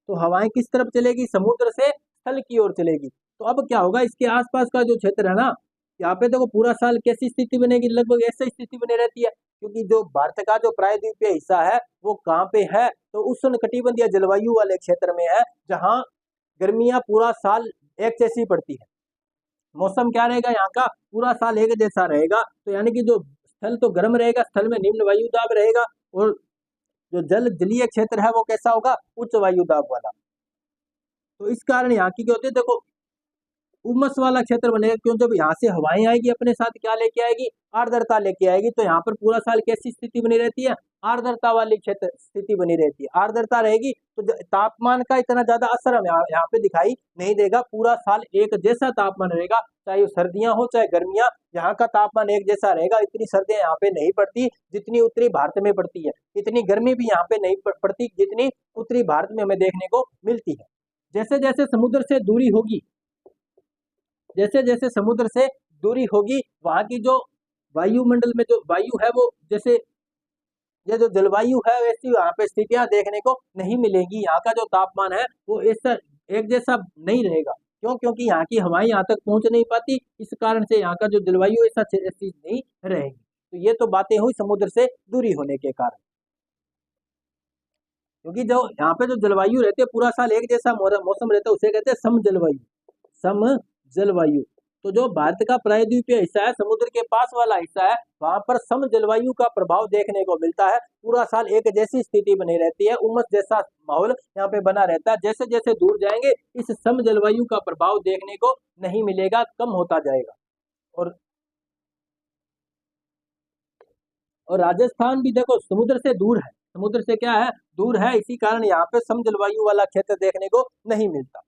तो हवाएं किस तरफ चलेगी, समुद्र से स्थल की ओर चलेगी। तो अब क्या होगा, इसके आसपास का जो क्षेत्र है ना, यहाँ पे देखो पूरा साल कैसी स्थिति बनेगी, लगभग ऐसी स्थिति बनी रहती है, क्योंकि जो भारत का जो प्रायद्वीपीय हिस्सा है वो कहाँ पे है, तो उष्णकटिबंधीय जलवायु वाले क्षेत्र में है, जहाँ गर्मियां पूरा साल एक जैसी पड़ती है। मौसम क्या रहेगा यहाँ का, पूरा साल एक जैसा रहेगा। तो यानी कि जो स्थल तो गर्म रहेगा, स्थल में निम्न वायु दाब रहेगा, और जो जलीय क्षेत्र है वो कैसा होगा, उच्च वायु दाब वाला। तो इस कारण यहाँ की क्या होती है, देखो उमस वाला क्षेत्र बनेगा, क्यों, जब यहाँ से हवाएं आएगी अपने साथ क्या लेके आएगी, आर्द्रता लेके आएगी। तो यहाँ पर पूरा साल कैसी स्थिति बनी रहती है, आर्द्रता वाली क्षेत्र स्थिति बनी रहती है। आर्द्रता रहेगी तो तापमान का इतना ज्यादा असर हम यहाँ पे दिखाई नहीं देगा, पूरा साल एक जैसा तापमान रहेगा, चाहे सर्दियां हो चाहे गर्मियां, यहाँ का तापमान एक जैसा रहेगा। इतनी सर्दियां यहाँ पे नहीं पड़ती जितनी उत्तरी भारत में पड़ती है, इतनी गर्मी भी यहाँ पे नहीं पड़ती जितनी उत्तरी भारत में हमें देखने को मिलती है। जैसे जैसे समुद्र से दूरी होगी, जैसे जैसे समुद्र से दूरी होगी, वहां की जो वायुमंडल में जो वायु है वो, जैसे ये जो जलवायु है वैसी वहां पे स्थितियां देखने को नहीं मिलेंगी। यहाँ का जो तापमान है वो ऐसा एक जैसा नहीं रहेगा। क्यों, क्योंकि यहाँ की हवाएं यहाँ तक पहुंच नहीं पाती, इस कारण से यहाँ का जो जलवायु ऐसा ऐसी नहीं रहेगी। तो ये तो बातें हुई समुद्र से दूरी होने के कारण, क्योंकि जो यहाँ पे जो जलवायु रहती है पूरा साल एक जैसा मौसम रहता है, उसे कहते हैं सम जलवायु, सम जलवायु। तो जो भारत का प्रायद्वीपीय हिस्सा है, समुद्र के पास वाला हिस्सा है, वहां पर सम जलवायु का प्रभाव देखने को मिलता है। पूरा साल एक जैसी स्थिति बनी रहती है, उमस जैसा माहौल यहाँ पे बना रहता है। जैसे जैसे दूर जाएंगे इस सम जलवायु का प्रभाव देखने को नहीं मिलेगा, कम होता जाएगा। और राजस्थान भी देखो समुद्र से दूर है, समुद्र से क्या है, दूर है, इसी कारण यहाँ पे सम जलवायु वाला क्षेत्र देखने को नहीं मिलता।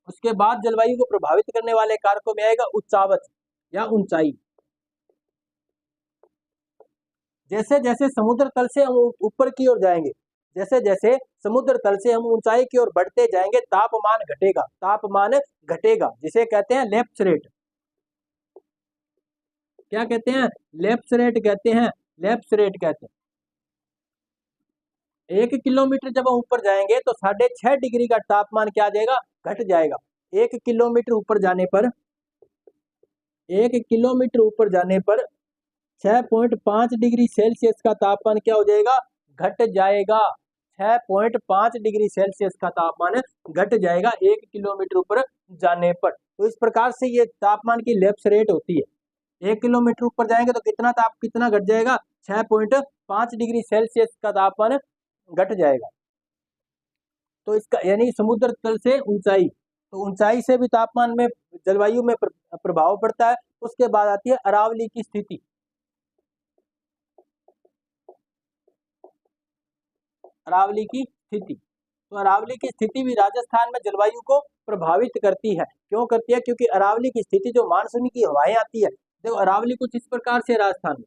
उसके बाद जलवायु को प्रभावित करने वाले कारकों में आएगा उच्चावच या ऊंचाई। जैसे जैसे समुद्र तल से हम ऊपर की ओर जाएंगे, जैसे जैसे समुद्र तल से हम ऊंचाई की ओर बढ़ते जाएंगे, तापमान घटेगा, तापमान घटेगा, जिसे कहते हैं लेप्स रेट। क्या कहते हैं, लेप्स रेट कहते हैं, लेप्स रेट कहते हैं। 1 किलोमीटर जब हम ऊपर जाएंगे तो 6.5 डिग्री का तापमान क्या आ जाएगा, घट जाएगा। 1 किलोमीटर ऊपर जाने पर, 1 किलोमीटर ऊपर जाने पर 6.5 डिग्री सेल्सियस का तापमान क्या हो जाएगा, घट जाएगा। 6.5 डिग्री सेल्सियस का तापमान घट जाएगा 1 किलोमीटर ऊपर जाने पर। तो इस प्रकार से ये तापमान की लेप्स रेट होती है। 1 किलोमीटर ऊपर जाएंगे तो कितना घट जाएगा, 6.5 डिग्री सेल्सियस का तापमान घट जाएगा। तो इसका यानी समुद्र तल से ऊंचाई, तो ऊंचाई से भी तापमान में जलवायु में प्रभाव पड़ता है। उसके बाद आती है अरावली की स्थिति। अरावली की स्थिति, तो अरावली की स्थिति भी राजस्थान में जलवायु को प्रभावित करती है। क्यों करती है, क्योंकि अरावली की स्थिति जो मानसून की हवाएं आती है, देखो अरावली कुछ इस प्रकार से राजस्थान में,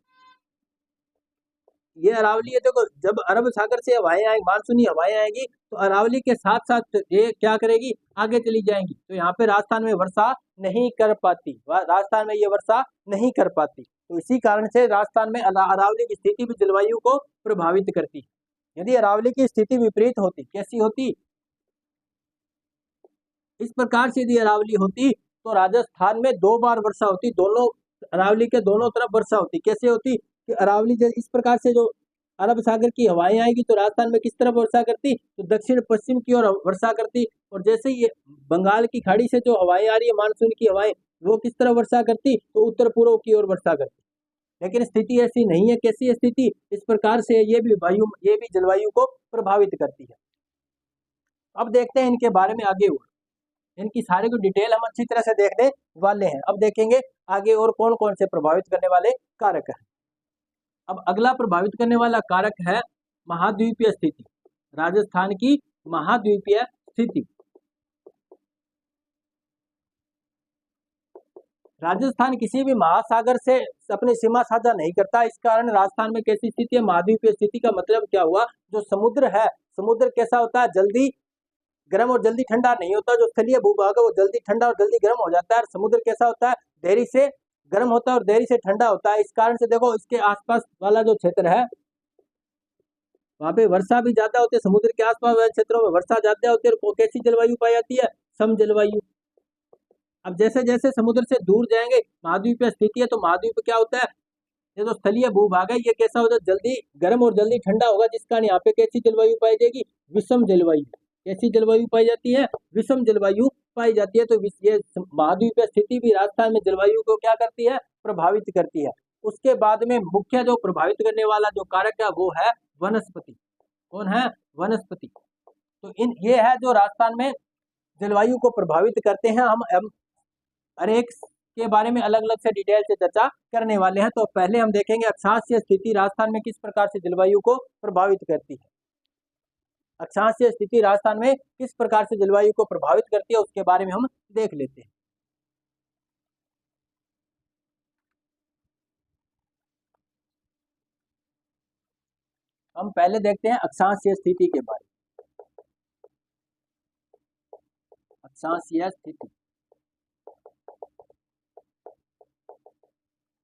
ये अरावली है, देखो जब अरब सागर से हवाएं आएंगी, मानसूनी हवाएं आएंगी, तो अरावली के साथ साथ ये क्या करेगी, आगे चली जाएंगी। तो यहाँ पे राजस्थान में वर्षा नहीं कर पाती, राजस्थान में ये वर्षा नहीं कर पाती। तो इसी कारण से राजस्थान में अरावली की स्थिति भी जलवायु को प्रभावित करती है। यदि अरावली की स्थिति विपरीत होती, कैसी होती, इस प्रकार से यदि अरावली होती तो राजस्थान में 2 बार वर्षा होती, दोनों अरावली के दोनों तरफ वर्षा होती। कैसे होती कि अरावली इस प्रकार से जो अरब सागर की हवाएं आएगी तो राजस्थान में किस तरफ वर्षा करती, तो दक्षिण पश्चिम की ओर वर्षा करती। और जैसे ये बंगाल की खाड़ी से जो हवाएं आ रही है मानसून की हवाएं, वो किस तरफ वर्षा करती, तो उत्तर पूर्व की ओर वर्षा करती। लेकिन स्थिति ऐसी नहीं है। कैसी है स्थिति, इस प्रकार से ये भी जलवायु को प्रभावित करती है। अब देखते हैं इनके बारे में आगे और इनकी सारी को डिटेल हम अच्छी तरह से देखने वाले हैं। अब देखेंगे आगे और कौन कौन से प्रभावित करने वाले कारक हैं। अब अगला प्रभावित करने वाला कारक है महाद्वीपीय स्थिति, राजस्थान की महाद्वीपीय स्थिति। राजस्थान किसी भी महासागर से अपनी सीमा साझा नहीं करता, इस कारण राजस्थान में कैसी स्थिति है, महाद्वीपीय स्थिति। का मतलब क्या हुआ, जो समुद्र है, समुद्र कैसा होता है, जल्दी गर्म और जल्दी ठंडा नहीं होता। जो स्थलीय भूभाग है वो जल्दी ठंडा और जल्दी गर्म हो जाता है। और समुद्र कैसा होता है, देरी से गर्म होता है और देरी से ठंडा होता है। इस कारण से देखो इसके आसपास वाला जो क्षेत्र है वहां पे वर्षा भी ज्यादा होती है, समुद्र के आसपास वाले क्षेत्रों में वर्षा ज्यादा होती है। और कैसी जलवायु पाई जाती है, सम जलवायु। अब जैसे जैसे समुद्र से दूर जाएंगे, महाद्वीपीय स्थिति है तो महाद्वीप क्या होता है, ये जो स्थलीय भूभाग है ये कैसा होता है, जल्दी गर्म और जल्दी ठंडा होगा, जिस कारण यहाँ पे कैसी जलवायु पाई जाएगी, विषम जलवायु। कैसी जलवायु पाई जाती है, विषम जलवायु पाई जाती है। तो ये महाद्वीपीय स्थिति भी राजस्थान में जलवायु को क्या करती है, प्रभावित करती है। उसके बाद में मुख्य जो प्रभावित करने वाला जो कारक है वो है वनस्पति। कौन है, वनस्पति। तो ये है जो राजस्थान में जलवायु को प्रभावित करते हैं। हम हर एक के बारे में अलग अलग से डिटेल से चर्चा करने वाले हैं। तो पहले हम देखेंगे अक्षांशीय स्थिति राजस्थान में किस प्रकार से जलवायु को प्रभावित करती है। अक्षांशीय स्थिति राजस्थान में किस प्रकार से जलवायु को प्रभावित करती है उसके बारे में हम देख लेते हैं। हम पहले देखते हैं अक्षांशीय स्थिति के बारे में। अक्षांशीय स्थिति,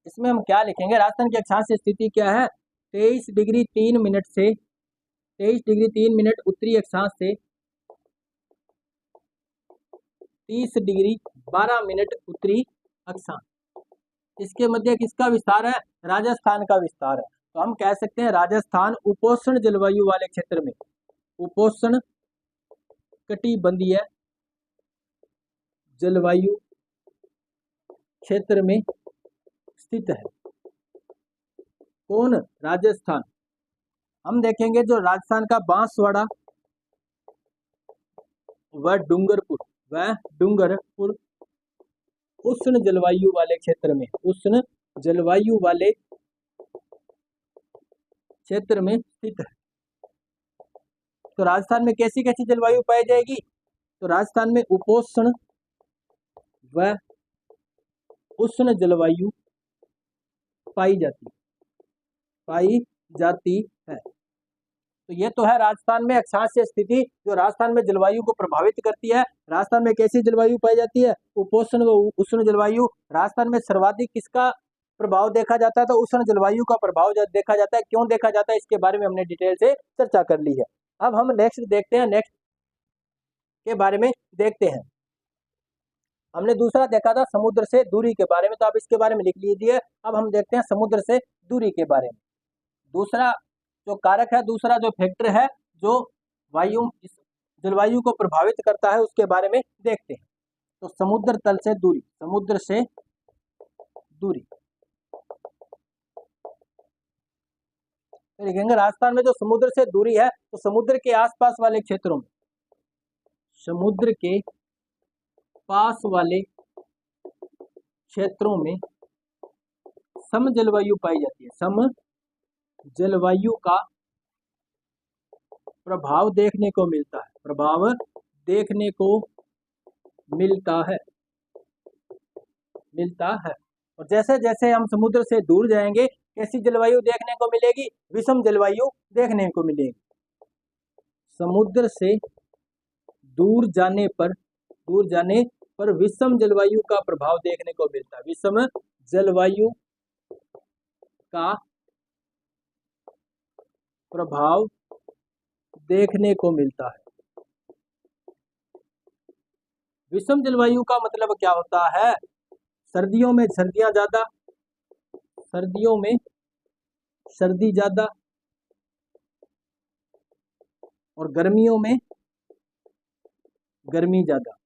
इसमें हम क्या लिखेंगे, राजस्थान की अक्षांशीय स्थिति क्या है, 23 डिग्री 3 मिनट से 23 डिग्री 3 मिनट उत्तरी अक्षांश से 30 डिग्री 12 मिनट उत्तरी अक्षांश। इसके मध्य किसका विस्तार है, राजस्थान का विस्तार है। तो हम कह सकते हैं राजस्थान उपोष्ण जलवायु वाले क्षेत्र में, उपोष्ण कटिबंधीय जलवायु क्षेत्र में स्थित है। कौन, राजस्थान। हम देखेंगे जो राजस्थान का बांसवाड़ा व डूंगरपुर उष्ण जलवायु वाले क्षेत्र में, उष्ण जलवायु वाले क्षेत्र में स्थित है। तो राजस्थान में कैसी कैसी जलवायु पाई जाएगी, तो राजस्थान में उपोष्ण व उष्ण जलवायु पाई जाती है। तो ये तो है राजस्थान में अक्षांशीय स्थिति जो राजस्थान में जलवायु को प्रभावित करती है। राजस्थान में कैसी जलवायु पाई जाती है, उपोष्ण व उष्ण जलवायु। राजस्थान में सर्वाधिक किसका प्रभाव देखा जाता है, तो उष्ण जलवायु का प्रभाव देखा जाता है। क्यों देखा जाता है, इसके बारे में हमने डिटेल से चर्चा कर ली है। अब हम नेक्स्ट देखते हैं, नेक्स्ट के बारे में देखते हैं। हमने दूसरा देखा था समुद्र से दूरी के बारे में, तो आप इसके बारे में लिख लीजिए। अब हम देखते हैं समुद्र से दूरी के बारे में। दूसरा जो कारक है, दूसरा जो फैक्टर है जो जलवायु को प्रभावित करता है उसके बारे में देखते हैं। तो समुद्र तल से दूरी, समुद्र से दूरी लिखेंगे। राजस्थान में जो समुद्र से दूरी है तो समुद्र के आसपास वाले क्षेत्रों में, समुद्र के पास वाले क्षेत्रों में सम जलवायु पाई जाती है। सम जलवायु का प्रभाव देखने को मिलता है, प्रभाव देखने को मिलता है। और जैसे जैसे हम समुद्र से दूर जाएंगे कैसी जलवायु देखने को मिलेगी, विषम जलवायु देखने को मिलेगी। समुद्र से दूर जाने पर विषम जलवायु का प्रभाव देखने को मिलता है। विषम जलवायु का प्रभाव देखने को मिलता है। विषम जलवायु का मतलब क्या होता है, सर्दियों में सर्दियां ज्यादा, सर्दियों में सर्दी ज्यादा, और गर्मियों में गर्मी ज्यादा।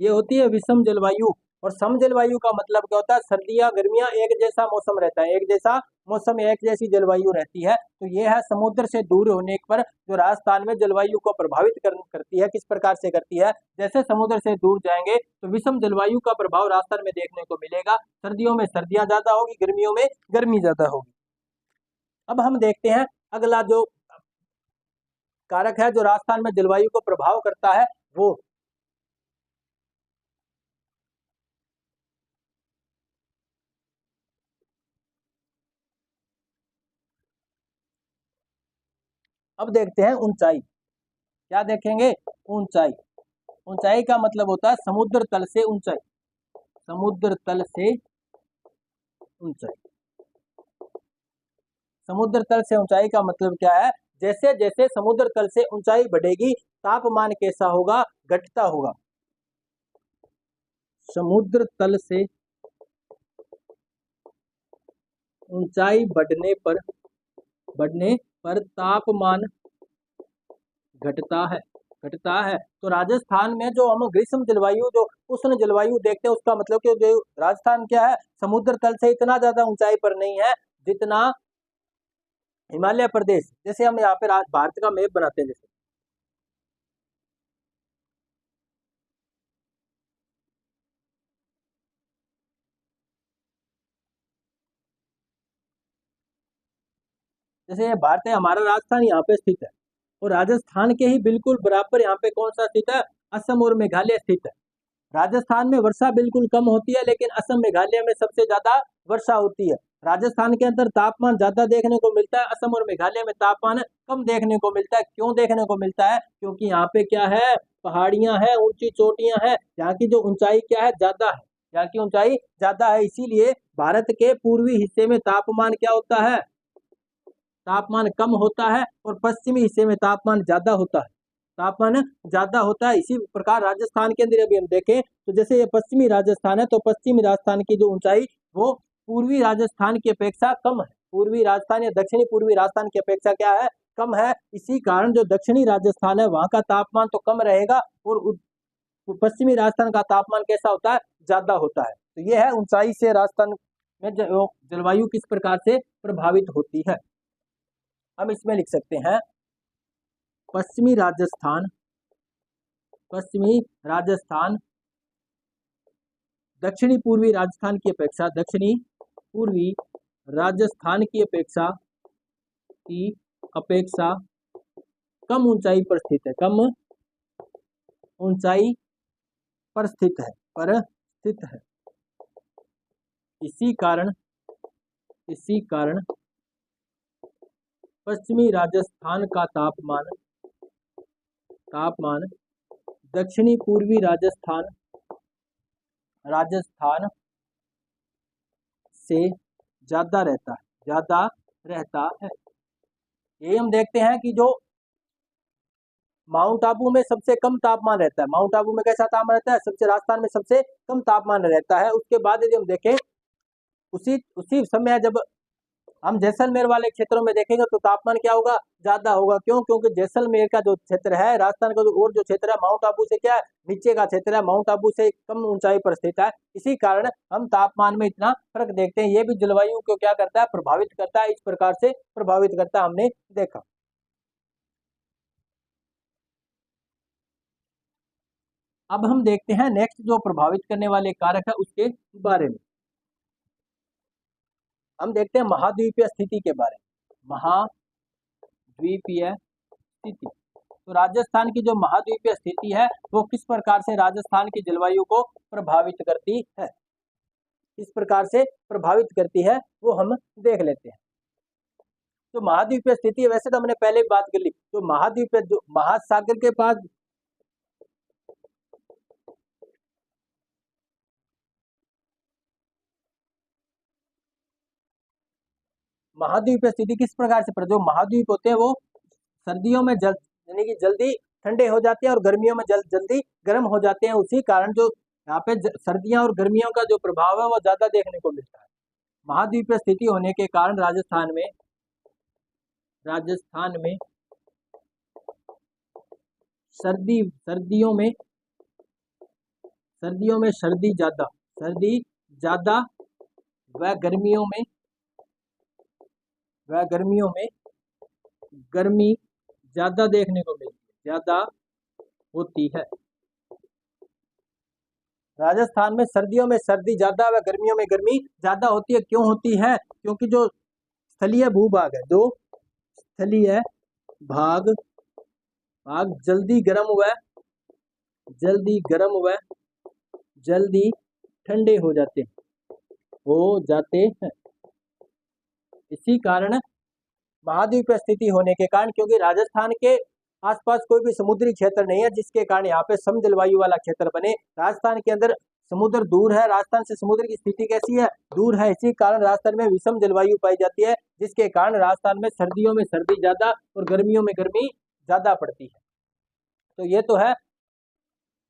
ये होती है विषम जलवायु। और सम जलवायु का मतलब क्या होता है? सर्दियां गर्मियां एक जैसा मौसम रहता है, एक जैसा मौसम, एक जैसी जलवायु रहती है। तो ये है समुद्र से दूर होने पर जो राजस्थान में जलवायु को प्रभावित करती है। किस प्रकार से करती है? जैसे समुद्र से दूर जाएंगे तो विषम जलवायु का प्रभाव राजस्थान में देखने को मिलेगा। सर्दियों में सर्दियां ज्यादा होगी, गर्मियों में गर्मी ज्यादा होगी। अब हम देखते हैं अगला जो कारक है जो राजस्थान में जलवायु को प्रभाव करता है, वो अब देखते हैं ऊंचाई। क्या देखेंगे? ऊंचाई। ऊंचाई का मतलब होता है समुद्र तल से ऊंचाई। समुद्र तल से ऊंचाई। समुद्र तल से ऊंचाई का मतलब क्या है? जैसे जैसे समुद्र तल से ऊंचाई बढ़ेगी तापमान कैसा होगा? घटता होगा। समुद्र तल से ऊंचाई बढ़ने पर तापमान घटता है। तो राजस्थान में जो हम ग्रीष्म जलवायु, जो उष्ण जलवायु देखते हैं, उसका मतलब कि जो राजस्थान क्या है, समुद्र तल से इतना ज्यादा ऊंचाई पर नहीं है जितना हिमालय प्रदेश। जैसे हम यहाँ पे भारत का मैप बनाते हैं, जैसे ये भारत है, हमारा राजस्थान यहाँ पे स्थित है। और राजस्थान के ही बिल्कुल बराबर यहाँ पे कौन सा स्थित है? असम और मेघालय स्थित है। राजस्थान में वर्षा बिल्कुल कम होती है, लेकिन असम मेघालय में सबसे ज्यादा वर्षा होती है। राजस्थान के अंदर तापमान ज्यादा देखने को मिलता है, असम और मेघालय में तापमान कम देखने को मिलता है। क्यों देखने को मिलता है? क्योंकि यहाँ पे क्या है? पहाड़ियां हैं, ऊंची चोटियां हैं, यहाँ की जो ऊंचाई क्या है? ज्यादा है। यहाँ की ऊंचाई ज्यादा है, इसीलिए भारत के पूर्वी हिस्से में तापमान क्या होता है? तापमान कम होता है, और पश्चिमी हिस्से में तापमान ज्यादा होता है। तापमान ज्यादा होता है। इसी प्रकार राजस्थान के अंदर अभी हम देखें तो जैसे ये पश्चिमी राजस्थान है, तो पश्चिमी राजस्थान की जो ऊंचाई वो पूर्वी राजस्थान की अपेक्षा कम है। पूर्वी राजस्थान या दक्षिणी पूर्वी राजस्थान की अपेक्षा क्या है? कम है। इसी कारण जो दक्षिणी राजस्थान है वहां का तापमान तो कम रहेगा, और पश्चिमी राजस्थान का तापमान कैसा होता है? ज्यादा होता है। तो यह है ऊंचाई से राजस्थान में जलवायु किस प्रकार से प्रभावित होती है। हम इसमें लिख सकते हैं पश्चिमी राजस्थान दक्षिणी पूर्वी राजस्थान की अपेक्षा कम ऊंचाई पर स्थित है। कम ऊंचाई पर स्थित है। इसी कारण पश्चिमी राजस्थान का तापमान दक्षिणी पूर्वी राजस्थान से ज्यादा रहता है। यही हम देखते हैं कि जो माउंट आबू में सबसे कम तापमान रहता है। माउंट आबू में कैसा तापमान रहता है? सबसे राजस्थान में सबसे कम तापमान रहता है। उसके बाद यदि हम देखें उसी समय जब हम जैसलमेर वाले क्षेत्रों में देखेंगे तो तापमान क्या होगा? ज्यादा होगा। क्यों? क्योंकि जैसलमेर का जो क्षेत्र है, राजस्थान का और जो क्षेत्र है, माउंट आबू से क्या है? नीचे का क्षेत्र है, माउंट आबू से कम ऊंचाई पर स्थित है। इसी कारण हम तापमान में इतना फर्क देखते हैं। ये भी जलवायु को क्या करता है? प्रभावित करता है। इस प्रकार से प्रभावित करता है, हमने देखा। अब हम देखते हैं नेक्स्ट जो प्रभावित करने वाले कारक है उसके बारे में। हम देखते हैं महाद्वीपीय स्थिति के बारे में। महाद्वीपीय स्थिति। तो राजस्थान की जो महाद्वीपीय स्थिति है वो किस प्रकार से राजस्थान की जलवायु को प्रभावित करती है? किस प्रकार से प्रभावित करती है वो हम देख लेते हैं। तो महाद्वीपीय स्थिति, वैसे तो हमने पहले बात कर ली, तो महाद्वीपीय जो महासागर के पास महाद्वीपीय स्थिति किस प्रकार से, जो महाद्वीप होते हैं वो सर्दियों में यानी कि जल्दी ठंडे हो जाते हैं और गर्मियों में जल्दी गर्म हो जाते हैं। उसी कारण जो यहाँ पे सर्दियां और गर्मियों का जो प्रभाव है वो ज्यादा देखने को मिलता है। महाद्वीपीय स्थिति होने के कारण राजस्थान में सर्दियों में सर्दी ज्यादा व गर्मियों में गर्मी ज्यादा देखने को मिलती है, ज्यादा होती है। राजस्थान में सर्दियों में सर्दी ज्यादा व गर्मियों में गर्मी ज्यादा होती है। क्यों होती है? क्योंकि जो स्थलीय भूभाग है, जो स्थलीय भाग जल्दी गर्म व जल्दी ठंडे हो जाते हैं। इसी कारण महाद्वीपीय स्थिति होने के कारण, क्योंकि राजस्थान के आसपास कोई भी समुद्री क्षेत्र नहीं है, जिसके कारण यहाँ पे सम जलवायु वाला क्षेत्र बने। राजस्थान के अंदर समुद्र दूर है, राजस्थान से समुद्र की स्थिति कैसी है? दूर है। इसी कारण राजस्थान में विषम जलवायु पाई जाती है, जिसके कारण राजस्थान में सर्दियों में सर्दी ज्यादा और गर्मियों में गर्मी ज्यादा पड़ती है। तो ये तो है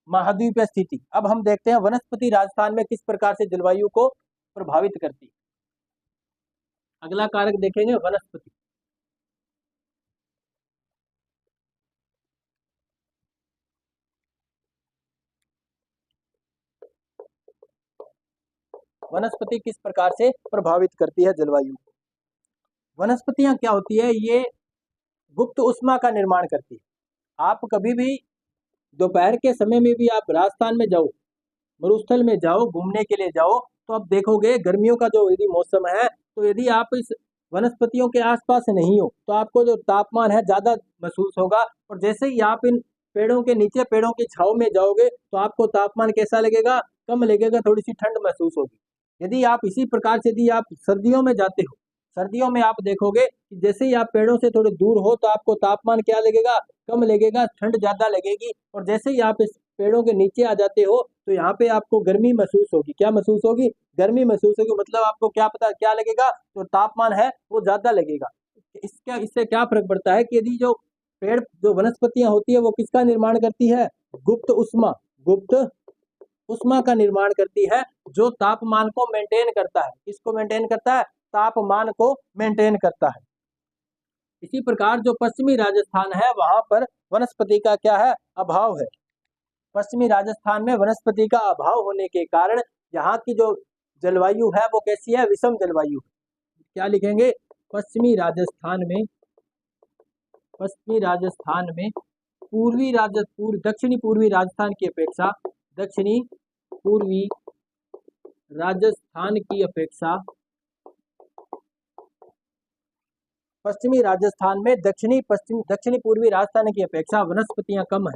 महाद्वीपीय स्थिति। अब हम देखते हैं वनस्पति राजस्थान में किस प्रकार से जलवायु को प्रभावित करती है। अगला कारक देखेंगे वनस्पति। वनस्पति किस प्रकार से प्रभावित करती है जलवायु। वनस्पतियां क्या होती है? ये गुप्त उष्मा का निर्माण करती है। आप कभी भी दोपहर के समय में भी आप राजस्थान में जाओ, मरुस्थल में जाओ, घूमने के लिए जाओ, तो आप देखोगे गर्मियों का जो यदि मौसम है, तो यदि आप इस वनस्पतियों के आसपास नहीं हो तो आपको जो तापमान है ज्यादा महसूस होगा। और जैसे ही आप इन पेड़ों के नीचे, पेड़ों की छाव में जाओगे, तो आपको तापमान कैसा लगेगा? कम लगेगा, थोड़ी सी ठंड महसूस होगी। यदि आप इसी प्रकार से यदि आप सर्दियों में जाते हो, सर्दियों में आप देखोगे कि जैसे ही आप पेड़ों से थोड़े दूर हो तो आपको तापमान क्या लगेगा? कम लगेगा, ठंड ज्यादा लगेगी। और जैसे ही आप इस पेड़ों के नीचे आ जाते हो तो यहाँ पे आपको गर्मी महसूस होगी। क्या महसूस होगी? गर्मी महसूस होगी। मतलब आपको क्या पता क्या लगेगा? तो तापमान है वो ज्यादा लगेगा। इससे क्या फर्क पड़ता है कि यदि जो वनस्पतियां होती है वो किसका निर्माण करती है? गुप्त उष्मा का निर्माण करती है, जो तापमान को मेंटेन करता है। किसको मेंटेन करता है? तापमान को मेंटेन करता है। इसी प्रकार जो पश्चिमी राजस्थान है, वहां पर वनस्पति का क्या है? अभाव है। पश्चिमी राजस्थान में वनस्पति का अभाव होने के कारण यहाँ की जो जलवायु है वो कैसी है? विषम जलवायु। क्या लिखेंगे? पश्चिमी राजस्थान में दक्षिणी पूर्वी राजस्थान की अपेक्षा दक्षिणी पूर्वी राजस्थान की अपेक्षा पश्चिमी राजस्थान में दक्षिणी पूर्वी राजस्थान की अपेक्षा वनस्पतियां कम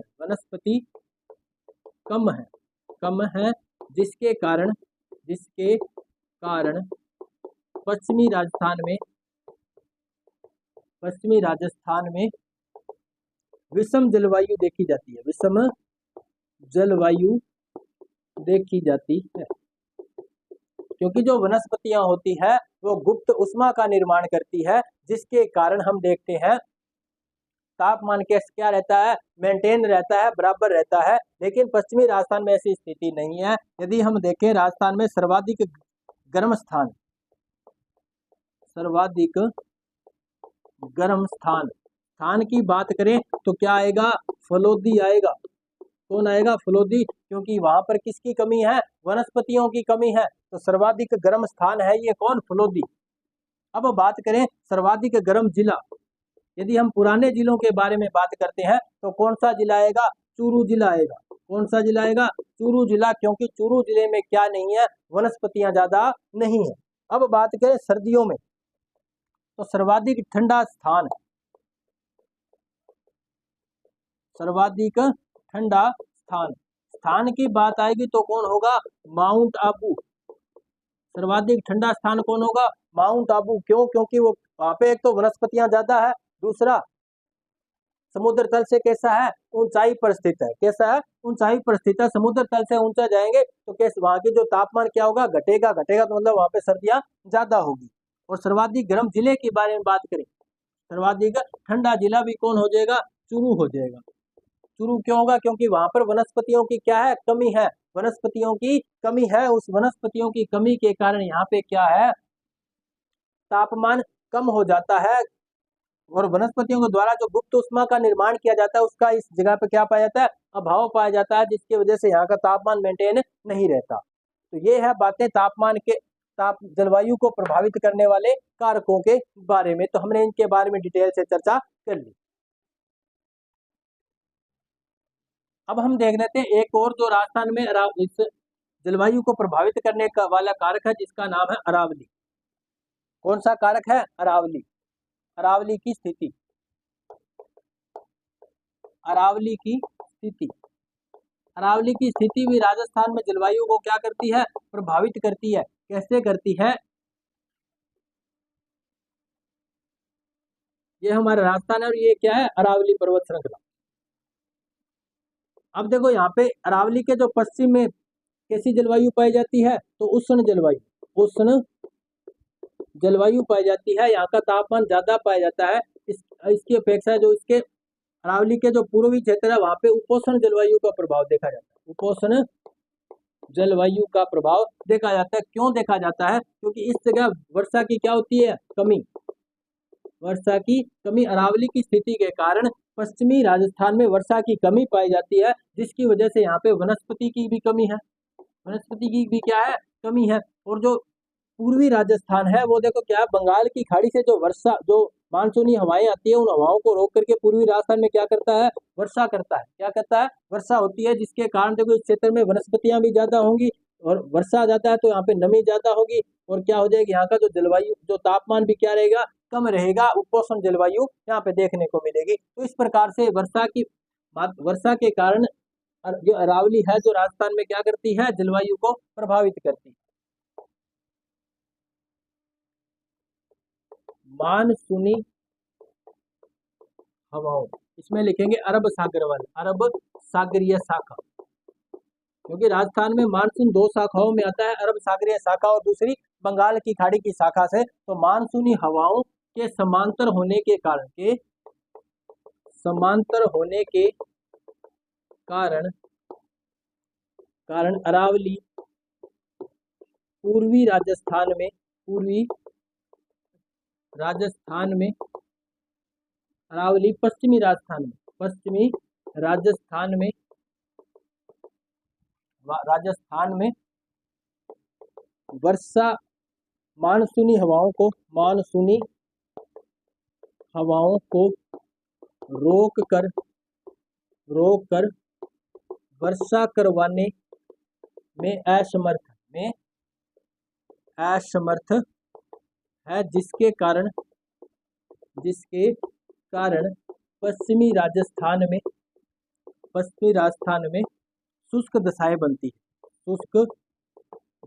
है, जिसके कारण पश्चिमी राजस्थान में विषम जलवायु देखी जाती है। विषम जलवायु देखी जाती है, क्योंकि जो वनस्पतियां होती है वो गुप्त उष्मा का निर्माण करती है, जिसके कारण हम देखते हैं तापमान क्या रहता है? मेंटेन रहता है, बराबर रहता है। लेकिन पश्चिमी राजस्थान में ऐसी स्थिति नहीं है। यदि हम देखें राजस्थान में सर्वाधिक गर्म स्थान की बात करें तो क्या आएगा? फलोदी आएगा। कौन आएगा? फलोदी। क्योंकि वहां पर किसकी कमी है? वनस्पतियों की कमी है। तो सर्वाधिक गर्म स्थान है ये कौन? फलोदी। अब बात करें सर्वाधिक गर्म जिला। यदि हम पुराने जिलों के बारे में बात करते हैं तो कौन सा जिला आएगा? चूरू जिला आएगा। कौन सा जिला आएगा? चूरू जिला। क्योंकि चूरू जिले में क्या नहीं है? वनस्पतियां ज्यादा नहीं है। अब बात करें सर्दियों में तो सर्वाधिक ठंडा स्थान स्थान की बात आएगी तो कौन होगा? माउंट आबू। सर्वाधिक ठंडा स्थान कौन होगा? माउंट आबू। क्यों? क्योंकि वो वहां पे एक तो वनस्पतियां ज्यादा है, दूसरा समुद्र तल से कैसा है? ऊंचाई पर स्थित है। कैसा है? ऊंचाई पर स्थित है। समुद्र तल से ऊंचा जाएंगे तो कैसे वहां के जो तापमान क्या होगा? घटेगा। तो मतलब वहां पे सर्दियां ज्यादा होगी। और सर्वाधिक गर्म जिले के बारे में बात करें, सर्वाधिक ठंडा जिला भी कौन हो जाएगा? चूरू हो जाएगा। चूरू क्यों होगा? क्योंकि वहां पर वनस्पतियों की क्या है? कमी है। वनस्पतियों की कमी है। उस वनस्पतियों की कमी के कारण यहाँ पे क्या है? तापमान कम हो जाता है। और वनस्पतियों के द्वारा जो गुप्त ऊष्मा का निर्माण किया जाता है उसका इस जगह पे क्या पाया जाता है, अभाव पाया जाता है, जिसकी वजह से यहाँ का तापमान मेंटेन नहीं रहता। तो ये है बातें जलवायु को प्रभावित करने वाले कारकों के बारे में। तो हमने इनके बारे में डिटेल से चर्चा कर ली। अब हम देख लेते हैं एक और जो राजस्थान में इस जलवायु को प्रभावित करने का वाला कारक है, जिसका नाम है अरावली। कौन सा कारक है? अरावली। अरावली की स्थिति, अरावली की स्थिति, अरावली की स्थिति भी राजस्थान में जलवायु को क्या करती है? प्रभावित करती है। कैसे करती है? ये हमारा राजस्थान है और ये क्या है? अरावली पर्वत श्रृंखला। अब देखो यहाँ पे अरावली के जो पश्चिम में कैसी जलवायु पाई जाती है? तो उष्ण जलवायु, उष्ण जलवायु पाई जाती है। यहाँ का तापमान ज्यादा पाया जाता है। इसकी अपेक्षा जो इसके अरावली के जो पूर्वी क्षेत्र है वहां पे उपोष्ण जलवायु का प्रभाव देखा जाता है। उपोष्ण जलवायु का प्रभाव देखा जाता है। क्यों देखा जाता है? क्योंकि इस जगह वर्षा की क्या होती है? कमी। वर्षा की कमी। अरावली की स्थिति के कारण पश्चिमी राजस्थान में वर्षा की कमी पाई जाती है, जिसकी वजह से यहाँ पे वनस्पति की भी कमी है। वनस्पति की भी क्या है? कमी है। और जो पूर्वी राजस्थान है वो देखो क्या है, बंगाल की खाड़ी से जो वर्षा, जो मानसूनी हवाएं आती है, उन हवाओं को रोक करके पूर्वी राजस्थान में क्या करता है? वर्षा करता है। क्या करता है? वर्षा होती है, जिसके कारण देखो इस क्षेत्र में वनस्पतियां भी ज्यादा होंगी और वर्षा ज्यादा है तो यहाँ पे नमी ज्यादा होगी और क्या हो जाएगी? यहाँ का जो जलवायु, जो तापमान भी क्या रहेगा? कम रहेगा। उपोष्ण जलवायु यहाँ पे देखने को मिलेगी। तो इस प्रकार से वर्षा के कारण जो अरावली है जो राजस्थान में क्या करती है? जलवायु को प्रभावित करती है। मानसूनी हवाओं, इसमें लिखेंगे अरब सागर वाले, अरब सागरीय शाखा, क्योंकि राजस्थान में मानसून दो शाखाओं में आता है, अरब सागरीय शाखा और दूसरी बंगाल की खाड़ी की शाखा से। तो मानसूनी हवाओं के समांतर होने के कारण अरावली पूर्वी राजस्थान में, अरावली पश्चिमी राजस्थान में वर्षा, मानसूनी हवाओं को रोक कर वर्षा करवाने में असमर्थ है, जिसके कारण पश्चिमी राजस्थान में शुष्क दशाएं बनती है। शुष्क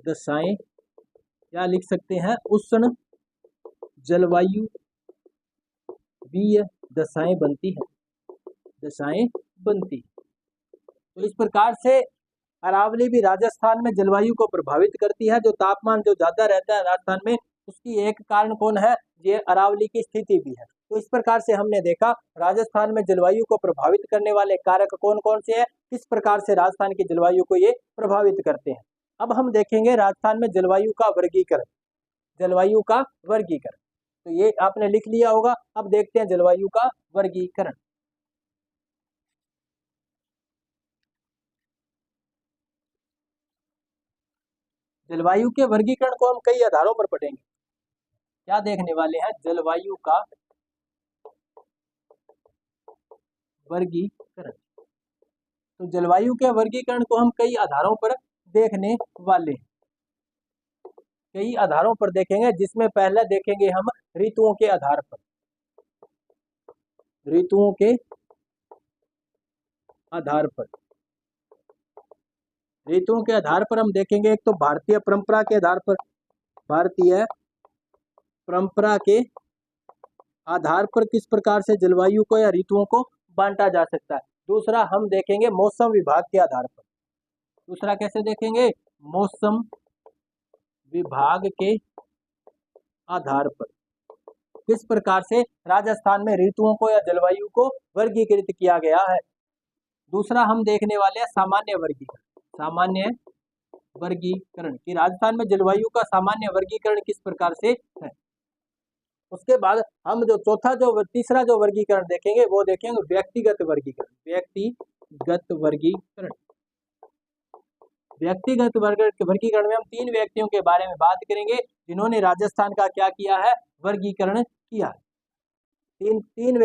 दशाएं या लिख सकते हैं उष्ण जलवायु दशाएं बनती है। तो इस प्रकार से अरावली भी राजस्थान में जलवायु को प्रभावित करती है। जो तापमान जो ज्यादा रहता है राजस्थान में, उसकी एक कारण कौन है? ये अरावली की स्थिति भी है। तो इस प्रकार से हमने देखा राजस्थान में जलवायु को प्रभावित करने वाले कारक कौन कौन से हैं, किस प्रकार से राजस्थान की जलवायु को ये प्रभावित करते हैं। अब हम देखेंगे राजस्थान में जलवायु का वर्गीकरण। तो ये आपने लिख लिया होगा। अब देखते हैं जलवायु का वर्गीकरण। जलवायु के वर्गीकरण को हम कई आधारों पर पढ़ेंगे। क्या देखने वाले हैं? जलवायु का वर्गीकरण। तो जलवायु के वर्गीकरण को हम कई आधारों पर देखने वाले हैं। कई आधारों पर देखेंगे, जिसमें पहले देखेंगे हम ऋतुओं के आधार पर। ऋतुओं के आधार पर हम देखेंगे, एक तो भारतीय परंपरा के आधार पर, किस प्रकार से जलवायु को या ऋतुओं को बांटा जा सकता है। दूसरा हम देखेंगे मौसम विभाग के आधार पर। दूसरा कैसे देखेंगे? मौसम विभाग के आधार पर किस प्रकार से राजस्थान में ऋतुओं को या जलवायु को वर्गीकृत किया गया है। दूसरा हम देखने वाले हैं सामान्य वर्गीकरण कि राजस्थान में जलवायु का सामान्य वर्गीकरण किस प्रकार से है। उसके बाद हम जो तीसरा जो वर्गीकरण देखेंगे वो देखेंगे व्यक्तिगत वर्गीकरण। व्यक्तिगत वर्गीकरण में हम 3 व्यक्तियों के बारे में बात करेंगे जिन्होंने राजस्थान का क्या किया है, वर्गीकरण किया है। तीन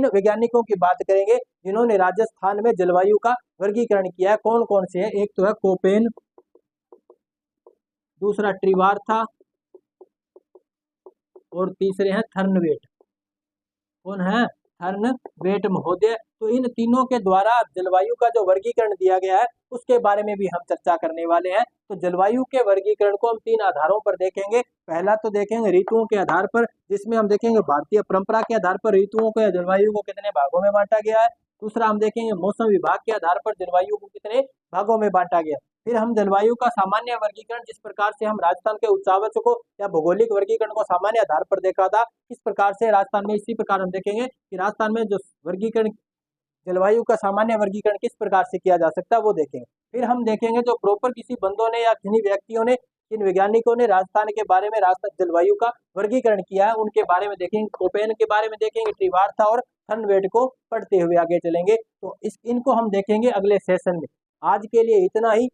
वैज्ञानिकों की बात करेंगे जिन्होंने राजस्थान में जलवायु का वर्गीकरण किया है। कौन कौन से हैं? एक तो है कोपेन, दूसरा ट्रिवार्था और तीसरे हैं थर्नवेट। कौन है? थर्नवेट महोदय। तो इन तीनों के द्वारा जलवायु का जो वर्गीकरण दिया गया है उसके बारे में भी हम चर्चा करने वाले हैं। तो जलवायु के वर्गीकरण को हम 3 आधारों पर देखेंगे। पहला तो देखेंगे ऋतुओं के आधार पर, जिसमें हम देखेंगे भारतीय परंपरा के आधार पर ऋतुओं को या जलवायु को कितने भागों में बांटा गया है। दूसरा हम देखेंगे मौसम विभाग के आधार पर जलवायु को कितने भागों में बांटा गया। फिर हम जलवायु का सामान्य वर्गीकरण, जिस प्रकार से हम राजस्थान के उच्चावच को या भौगोलिक वर्गीकरण को सामान्य आधार पर देखा था, इस प्रकार से राजस्थान में इसी प्रकार हम देखेंगे कि राजस्थान में जो वर्गीकरण जलवायु का सामान्य वर्गीकरण किस प्रकार से किया जा सकता है वो देखेंगे। फिर हम देखेंगे जो प्रॉपर किसी बंदों ने या किन्हीं व्यक्तियों ने, किन वैज्ञानिकों ने राजस्थान के बारे में, राजस्थान जलवायु का वर्गीकरण किया है, उनके बारे में देखेंगे। कोपेन के बारे में देखेंगे, ट्रिवार्था और थर्नवेट को पढ़ते हुए आगे चलेंगे। तो इनको हम देखेंगे अगले सेशन में। आज के लिए इतना ही।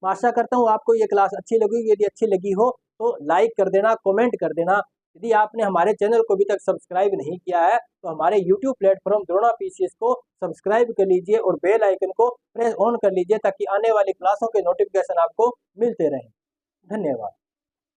आशा करता हूँ आपको ये क्लास अच्छी लगी। यदि अच्छी लगी हो तो लाइक कर देना, कमेंट कर देना। यदि आपने हमारे चैनल को अभी तक सब्सक्राइब नहीं किया है तो हमारे YouTube प्लेटफॉर्म द्रोणा पीसीएस को सब्सक्राइब कर लीजिए और बेल आइकन को प्रेस ऑन कर लीजिए ताकि आने वाली क्लासों के नोटिफिकेशन आपको मिलते रहें। धन्यवाद।